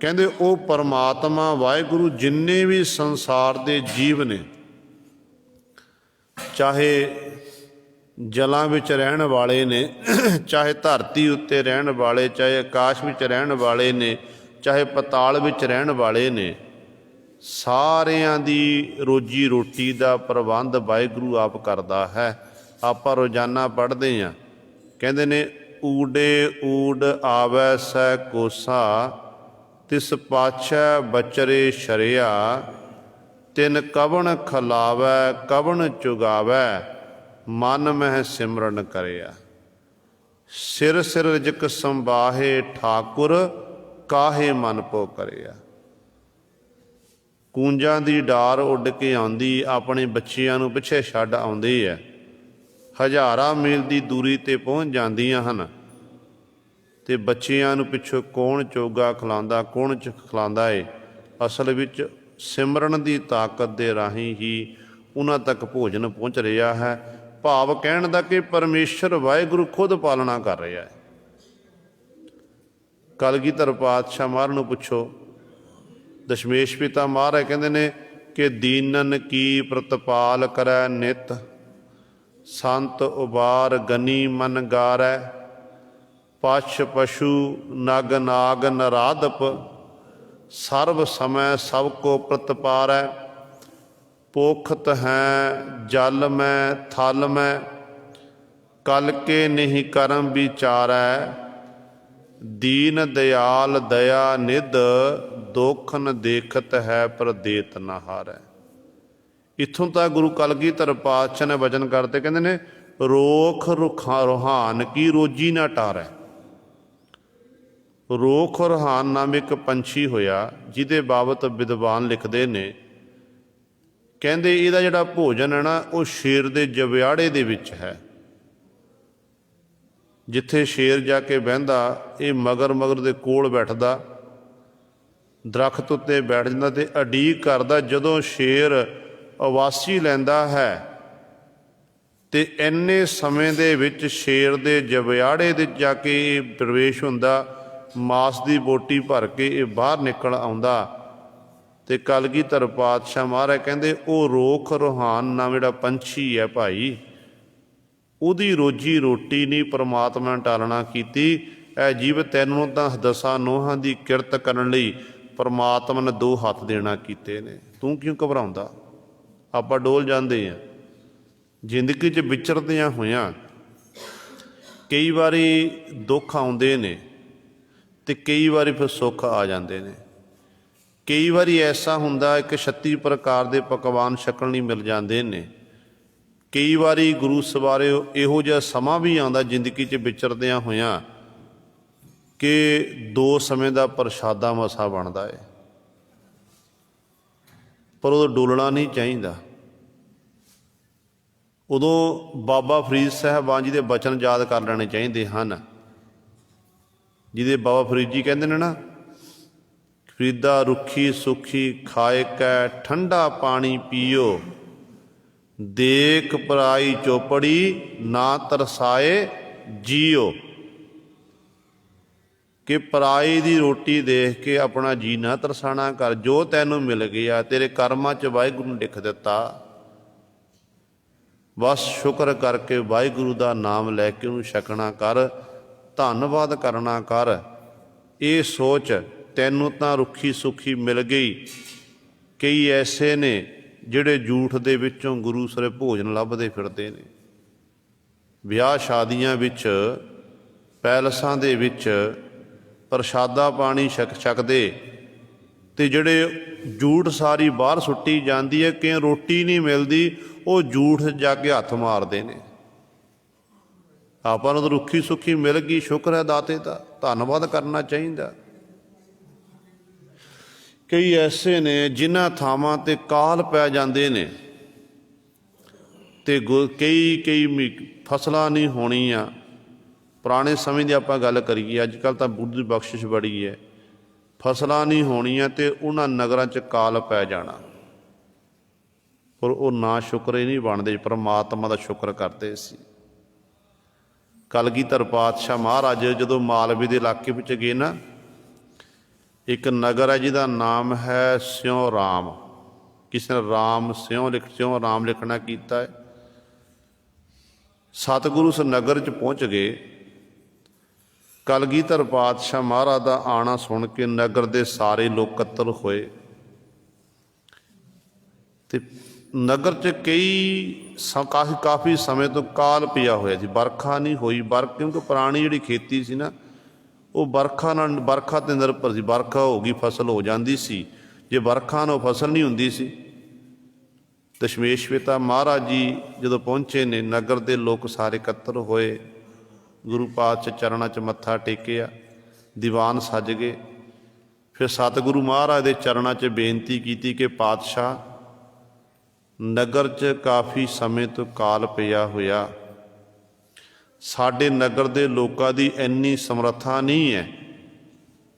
ਕਹਿੰਦੇ ਉਹ ਪਰਮਾਤਮਾ ਵਾਹਿਗੁਰੂ ਜਿੰਨੇ ਵੀ ਸੰਸਾਰ ਦੇ ਜੀਵ ਨੇ, ਚਾਹੇ ਜਲਾਂ ਵਿੱਚ ਰਹਿਣ ਵਾਲੇ ਨੇ, ਚਾਹੇ ਧਰਤੀ ਉੱਤੇ ਰਹਿਣ ਵਾਲੇ, ਚਾਹੇ ਆਕਾਸ਼ ਵਿੱਚ ਰਹਿਣ ਵਾਲੇ ਨੇ, ਚਾਹੇ ਪਤਾਲ ਵਿੱਚ ਰਹਿਣ ਵਾਲੇ ਨੇ, ਸਾਰਿਆਂ ਦੀ ਰੋਜੀ ਰੋਟੀ ਦਾ ਪ੍ਰਬੰਧ ਵਾਹਿਗੁਰੂ ਆਪ ਕਰਦਾ ਹੈ। ਆਪਾਂ ਰੋਜ਼ਾਨਾ ਪੜ੍ਹਦੇ ਹਾਂ, ਕਹਿੰਦੇ ਨੇ ਊਡੇ ਊਡ ਆਵੈ ਸੈ ਕੋਸਾ, ਤਿਸ ਪਾਛੈ ਬਚਰੇ ਸ਼ਰਿਆ, ਤਿਨ ਕਵਣ ਖਲਾਵੈ ਕਵਣ ਚੁਗਾਵੈ, ਮਨ ਮਹਿ ਸਿਮਰਨ ਕਰਿਆ। ਸਿਰ ਸਿਰ ਰਿਜਕ ਸੰਬਾਹੇ ਠਾਕੁਰ, ਕਾਹੇ ਮਨ ਪੋ ਕਰਿਆ। ਕੂੰਜਾਂ ਦੀ ਡਾਰ ਉੱਡ ਕੇ ਆਉਂਦੀ, ਆਪਣੇ ਬੱਚਿਆਂ ਨੂੰ ਪਿੱਛੇ ਛੱਡ ਆਉਂਦੀ ਹੈ। ਹਜ਼ਾਰਾਂ ਮੀਲ ਦੀ ਦੂਰੀ 'ਤੇ ਪਹੁੰਚ ਜਾਂਦੀਆਂ ਹਨ, ਅਤੇ ਬੱਚਿਆਂ ਨੂੰ ਪਿੱਛੋਂ ਕੌਣ ਚੋਗਾ ਖਿਲਾਉਂਦਾ, ਕੌਣ ਖਿਲਾਉਂਦਾ ਏ। ਅਸਲ ਵਿੱਚ ਸਿਮਰਨ ਦੀ ਤਾਕਤ ਦੇ ਰਾਹੀਂ ਹੀ ਉਹਨਾਂ ਤੱਕ ਭੋਜਨ ਪਹੁੰਚ ਰਿਹਾ ਹੈ। ਭਾਵ ਕਹਿਣ ਦਾ ਕਿ ਪਰਮੇਸ਼ਰ ਵਾਹਿਗੁਰੂ ਖੁਦ ਪਾਲਣਾ ਕਰ ਰਿਹਾ ਹੈ। ਕਲਗੀਧਰ ਪਾਤਸ਼ਾਹ ਮਹਾਰਾਜ ਨੂੰ ਪੁੱਛੋ, ਦਸ਼ਮੇਸ਼ ਪਿਤਾ ਮਹਾਰਾਜ ਕਹਿੰਦੇ ਨੇ ਕਿ ਦੀਨਨ ਕੀ ਪ੍ਰਤਪਾਲ ਕਰੈ ਨਿਤ, ਸੰਤ ਉਬਾਰ ਗਨੀ ਮਨ ਗਾਰੈ, ਪਛ ਪਸ਼ੂ ਨਗ ਨਾਗ ਨਰਾਧਪ, ਸਰਬ ਸਮੈ ਸਭ ਕੋ ਪ੍ਰਤਪਾਰੈ, ਪੋਖਤ ਹੈ ਜਲ ਮੈਂ ਥਲ ਮੈਂ, ਕਲ ਕੇ ਨਹੀਂ ਕਰਮ ਵਿਚਾਰੈ, ਦੀਨ ਦਿਆਲ ਦਇਆ ਨਿਧ, ਦੋਖਨ ਦੇਖਤ ਹੈ ਪ੍ਰਦੇਤ ਨਾ ਹਾਰੈ। ਇੱਥੋਂ ਤੱਕ ਗੁਰੂ ਕਲਗੀਧਰ ਪਾਤਸ਼ਾਹ ਨੇ ਵਚਨ ਕਰਦੇ, ਕਹਿੰਦੇ ਨੇ ਰੋਖ ਰੁਹਾਨ ਕੀ ਰੋਜੀ ਨਾ ਟਾਰੈ। ਰੋਖ ਰੁਹਾਨ ਨਾਮ ਇੱਕ ਪੰਛੀ ਹੋਇਆ, ਜਿਹਦੇ ਬਾਬਤ ਵਿਦਵਾਨ ਲਿਖਦੇ ਨੇ, ਕਹਿੰਦੇ ਇਹਦਾ ਜਿਹੜਾ ਭੋਜਨ ਹੈ ਨਾ, ਉਹ ਸ਼ੇਰ ਦੇ ਜਵਿਆੜੇ ਦੇ ਵਿੱਚ ਹੈ। ਜਿੱਥੇ ਸ਼ੇਰ ਜਾ ਕੇ ਬਹਿੰਦਾ, ਇਹ ਮਗਰ ਦੇ ਕੋਲ ਬੈਠਦਾ, ਦਰਖਤ ਉੱਤੇ ਬੈਠ ਜਾਂਦਾ ਅਤੇ ਉਡੀਕ ਕਰਦਾ ਜਦੋਂ ਸ਼ੇਰ ਉਵਾਸੀ ਲੈਂਦਾ ਹੈ। ਅਤੇ ਇੰਨੇ ਸਮੇਂ ਦੇ ਵਿੱਚ ਸ਼ੇਰ ਦੇ ਜਵਿਆੜੇ ਦੇ ਜਾ ਕੇ ਇਹ ਪ੍ਰਵੇਸ਼ ਹੁੰਦਾ, ਮਾਸ ਦੀ ਬੋਟੀ ਭਰ ਕੇ ਇਹ ਬਾਹਰ ਨਿਕਲ ਆਉਂਦਾ। ਅਤੇ ਕਲਗੀਧਰ ਪਾਤਸ਼ਾਹ ਮਹਾਰਾਜ ਕਹਿੰਦੇ ਉਹ ਰੋਖ ਰੁਹਾਨ ਨਾਮ ਜਿਹੜਾ ਪੰਛੀ ਹੈ ਭਾਈ, ਉਹਦੀ ਰੋਜੀ ਰੋਟੀ ਨਹੀਂ ਪਰਮਾਤਮਾ ਨੇ ਟਾਲਣਾ ਕੀਤੀ। ਇਹ ਜੀਵ ਤੈਨੂੰ ਤਾਂ ਦਸਾਂ ਨੋਹਾਂ ਦੀ ਕਿਰਤ ਕਰਨ ਲਈ ਪਰਮਾਤਮਾ ਨੇ 2 ਹੱਥ ਦੇਣਾ ਕੀਤੇ ਨੇ, ਤੂੰ ਕਿਉਂ ਘਬਰਾਉਂਦਾ। ਆਪਾਂ ਡੋਲ ਜਾਂਦੇ ਹਾਂ ਜ਼ਿੰਦਗੀ 'ਚ ਵਿਚਰਦਿਆਂ ਹੋਇਆਂ, ਕਈ ਵਾਰੀ ਦੁੱਖ ਆਉਂਦੇ ਨੇ ਅਤੇ ਕਈ ਵਾਰੀ ਫਿਰ ਸੁੱਖ ਆ ਜਾਂਦੇ ਨੇ। ਕਈ ਵਾਰੀ ਐਸਾ ਹੁੰਦਾ ਇੱਕ 36 ਪ੍ਰਕਾਰ ਦੇ ਪਕਵਾਨ ਛਕਣ ਲਈ ਮਿਲ ਜਾਂਦੇ ਨੇ, कई वारी गुरु सवारे इहो जिहा समां भी आउंदा जिंदगी 'च विचरदिਆਂ ਹੋਇਆਂ कि 2 ਸਮੇਂ ਦਾ ਪ੍ਰਸ਼ਾਦਾ ਮਸਾ ਬਣਦਾ है, पर उदों डोलना नहीं चाहिए। उदों बाबा फरीद साहबान जी के बचन याद कर लेने चाहिए हैं, जिहदे बाबा फरीद जी कहते हैं ना, फरीदा रुखी सुखी खाए कै ठंडा पानी पियो, देख पराई चौपड़ी ना तरसाए जियो। कि पराई दी रोटी देख के अपना जी ना तरसाना कर, जो तैनू मिल गया तेरे कर्मां च वाहिगुरू ने लिख दिता, बस शुक्र करके वाहिगुरू दा नाम लैके उन्हें छकना कर, धन्नवाद करना कर। ये सोच तैनू तां रुखी सुखी मिल गई। कई ऐसे ने जिहड़े झूठ दे विचों गुरु सरे भोजन लभदे फिरदे ने, विआह शादियां विच पैलसां दे विच प्रशादा पानी छकदे ते जिहड़े झूठ सारी बाहर सुट्टी जाती है, कि रोटी नहीं मिलती, वो झूठ जाके हथ मारते हैं। आपां नूं रुखी सुखी मिल गई, शुक्र है दाते दा, धन्नवाद करना चाहिए। कई ऐसे ने जिन्हां थावां ते काल पै जांदे ने ते कई फसलां नहीं होणीआं। पुराने समय की आपां गल करिए, अजकल तो बुद्ध की बख्शिश बड़ी है, फसलां नहीं होणीआं ते उन्हां नगरां च काल पै जाना, पर वो ना शुक्र ही नहीं बनते, परमात्मा का शुक्र करते सी। कलगीधर पातशाह महाराज जदों मालवे के इलाके में गए ना, एक नगर है जिहदा नाम है सियों राम, किसी ने राम सियों राम लिखना कीता है। सतगुरु उस नगर च पहुँच गए। कलगीधर पातशाह महाराज का आना सुन के नगर के सारे लोग कत्ल होए ते नगर च काफ़ी समय तो काल पिया होया सी, बरखा नहीं हुई। क्योंकि पुरानी जिहड़ी खेती सी ना, वो बरखा ते निर्भर सी। बरखा होगी फसल हो जाती सी, जे बरखा ना फसल नहीं हुंदी सी। दशमेश पिता महाराज जी जदों पहुँचे ने, नगर के लोग सारे कत्ल होए। गुरु पातशाह चरणों च मत्था टेकिया, दीवान सज गए। फिर सतगुरु महाराज के चरणों च बेनती की कि पातशाह, नगर च काफ़ी समय तो काल पिया होया, साडे नगर के लोगों की इन्नी समर्था नहीं है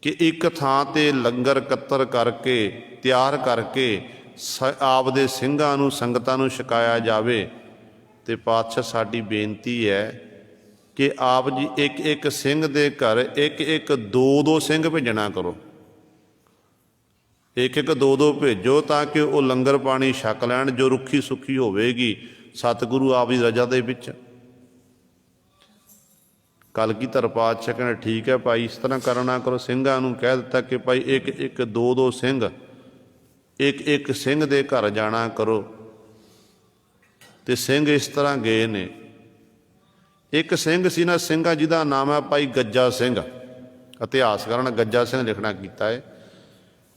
कि एक थां ते लंगर कत्तर करके तैयार करके आपदे ਸਿੰਘਾਂ ਨੂੰ संगतां ਨੂੰ छकाया जावे। ते पातशाह साडी बेनती है कि आप जी एक एक सिंह दे घर एक एक दो सिंह भेजना करो, एक एक दो भेजो, ताकि वो लंगर पानी छक लैण, जो रुखी सुखी होवेगी सतगुरु आप की रजा दे विच। कलगीधर पातशाह कहना ठीक है भाई, इस तरह करना करो। ਸਿੰਘਾਂ ਨੂੰ कह दिता कि भाई एक एक दो सिंह एक एक सिंह दे घर जाना करो। ते सिंह इस तरह गए ने। एक सिंह सी ना, ਸਿੰਘਾਂ जिहदा नाम है भाई गज्जा सिंह, इतिहासकारां ने गज्जा सिंह लिखना कीता है।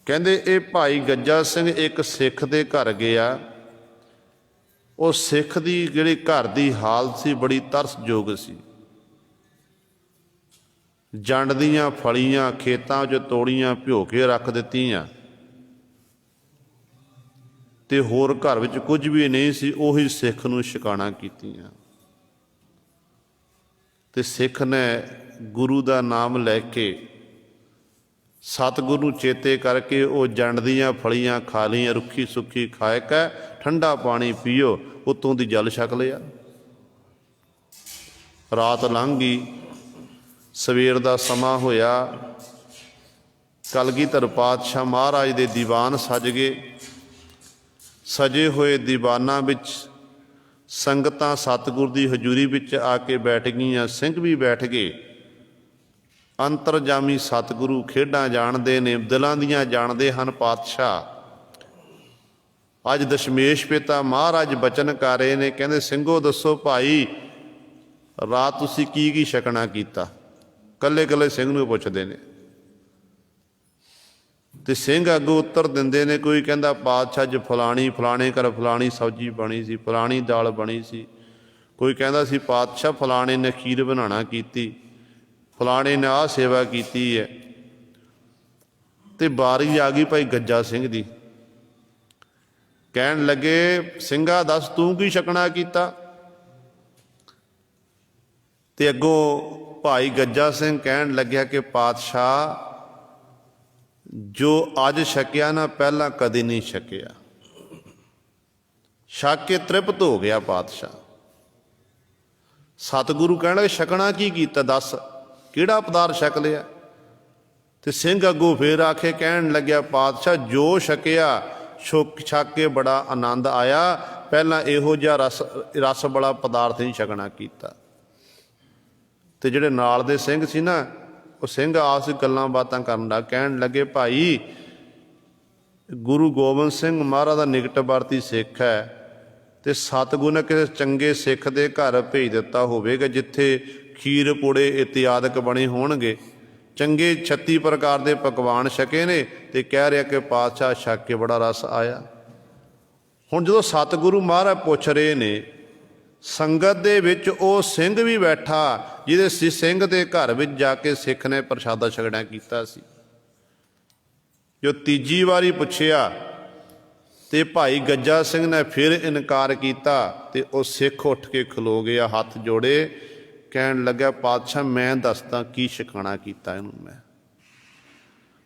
कहंदे ये भाई गज्जा सिंह एक सिख दे घर गया। वो सिख दी जिहड़ी घर दी हालत सी बड़ी तरसयोग सी। जंड दीयां फलियां खेतां 'ਚ तोड़ियां भिओ के रख दित्तियां ते होर घर विच कुछ भी नहीं सी, उही सिख नूं छकाणा कीतियां। ते सिख ने गुरु का नाम लैके सतगुरु चेते करके वो जंड दीयां फलियां खा लियां, रुखी सुखी खाए कै ठंडा पानी पियो, उत्तों दी जल छक लिया। रात लंघ गई, सवेर का समा होया। कलगीधर पातशाह महाराज दे दीवान सज गए। सजे हुए दीवानां विच संगतां सतगुर की हजूरी विच आके बैठ गईयां, सिंह भी बैठ गए। अंतरजामी सतगुरु खेडां जाणदे ने, दिलां दियां जाणदे हन पातशाह। अज दशमेश पिता महाराज बचन कर रहे ने, कहंदे ਸਿੰਘੋ दसो भाई रात तुसीं की छकना कीता। कल्ले कल्ले सिंह नूं पुछदे ने। ਤੇ ਸਿੰਘ ਅੱਗੋਂ ਉੱਤਰ ਦਿੰਦੇ ਨੇ। ਕੋਈ ਕਹਿੰਦਾ ਪਾਤਸ਼ਾਹ ਅੱਜ ਫਲਾਣੇ ਘਰ ਫਲਾਣੀ ਸਬਜ਼ੀ ਬਣੀ ਸੀ, ਫਲਾਣੀ ਦਾਲ ਬਣੀ ਸੀ। ਕੋਈ ਕਹਿੰਦਾ ਸੀ ਪਾਤਸ਼ਾਹ ਫਲਾਣੇ ਨੇ ਖੀਰ ਬਣਾਉਣਾ ਕੀਤੀ, ਫਲਾਣੇ ਨੇ ਆਹ ਸੇਵਾ ਕੀਤੀ ਹੈ। ਤੇ ਵਾਰੀ ਆ ਗਈ ਭਾਈ ਗੱਜਾ ਸਿੰਘ ਦੀ। ਕਹਿਣ ਲੱਗੇ ਸਿੰਘਾ ਦੱਸ ਤੂੰ ਕੀ ਛਕਣਾ ਕੀਤਾ। ਤੇ ਅੱਗੋਂ ਭਾਈ ਗੱਜਾ ਸਿੰਘ ਕਹਿਣ ਲੱਗਿਆ ਕਿ ਪਾਤਸ਼ਾਹ ਜੋ ਅੱਜ ਛਕਿਆ ਨਾ ਪਹਿਲਾਂ ਕਦੇ ਨਹੀਂ ਛਕਿਆ। ਛਕ ਕੇ ਤ੍ਰਿਪਤ ਹੋ ਗਿਆ ਪਾਤਸ਼ਾਹ। ਸਤਿਗੁਰੂ ਕਹਿਣ ਲੱਗੇ ਛਕਣਾ ਕੀ ਕੀਤਾ, ਦੱਸ ਕਿਹੜਾ ਪਦਾਰਥ ਛਕ ਲਿਆ। ਤੇ ਸਿੰਘ ਅੱਗੋਂ ਫੇਰ ਆਖੇ ਕਹਿਣ ਲੱਗਿਆ ਪਾਤਸ਼ਾਹ ਜੋ ਛਕਿਆ ਛਕ ਕੇ ਬੜਾ ਆਨੰਦ ਆਇਆ, ਪਹਿਲਾਂ ਇਹੋ ਜਿਹਾ ਰਸ ਵਾਲਾ ਪਦਾਰਥ ਨਹੀਂ ਛਕਣਾ ਕੀਤਾ। ਤੇ ਜਿਹੜੇ ਨਾਲ ਦੇ ਸਿੰਘ ਸੀ ਨਾ, ਉਹ ਸਿੰਘ ਆਪਸ ਵਿੱਚ ਗੱਲਾਂ ਬਾਤਾਂ ਕਰਨ ਲੱਗ। ਕਹਿਣ ਲੱਗੇ ਭਾਈ ਗੁਰੂ ਗੋਬਿੰਦ ਸਿੰਘ ਮਹਾਰਾਜ ਦਾ ਨਿਕਟ ਵਰਤੀ ਸਿੱਖ ਹੈ, ਤੇ ਸਤਿਗੁਰੂ ਨੇ ਕਿਸੇ ਚੰਗੇ ਸਿੱਖ ਦੇ ਘਰ ਭੇਜ ਦਿੱਤਾ ਹੋਵੇਗਾ ਜਿੱਥੇ ਖੀਰ ਪੂੜੇ ਇਤਿਆਦਿਕ ਬਣੇ ਹੋਣਗੇ, ਚੰਗੇ 36 ਪ੍ਰਕਾਰ ਦੇ ਪਕਵਾਨ ਛਕੇ ਨੇ, ਤੇ ਕਹਿ ਰਿਹਾ ਕਿ ਪਾਤਸ਼ਾਹ ਛਕ ਕੇ ਬੜਾ ਰਸ ਆਇਆ। ਹੁਣ ਜਦੋਂ ਸਤਿਗੁਰੂ ਮਹਾਰਾਜ ਪੁੱਛ ਰਹੇ ਨੇ, ਸੰਗਤ ਦੇ ਵਿੱਚ ਉਹ ਸਿੰਘ ਵੀ ਬੈਠਾ ਜਿਹਦੇ ਸਿੰਘ ਦੇ ਘਰ ਵਿੱਚ ਜਾ ਕੇ ਸਿੱਖ ਨੇ ਪ੍ਰਸ਼ਾਦਾ ਛਕਣਾ ਕੀਤਾ ਸੀ। ਜੋ ਤੀਜੀ ਵਾਰੀ ਪੁੱਛਿਆ ਤੇ ਭਾਈ ਗੱਜਾ ਸਿੰਘ ਨੇ ਫਿਰ ਇਨਕਾਰ ਕੀਤਾ, ਤੇ ਉਹ ਸਿੱਖ ਉੱਠ ਕੇ ਖਲੋ ਗਿਆ, ਹੱਥ ਜੋੜੇ, ਕਹਿਣ ਲੱਗਾ ਪਾਤਸ਼ਾਹ ਮੈਂ ਦੱਸਦਾ ਕੀ ਛਕਾਣਾ ਕੀਤਾ ਇਹਨੂੰ ਮੈਂ।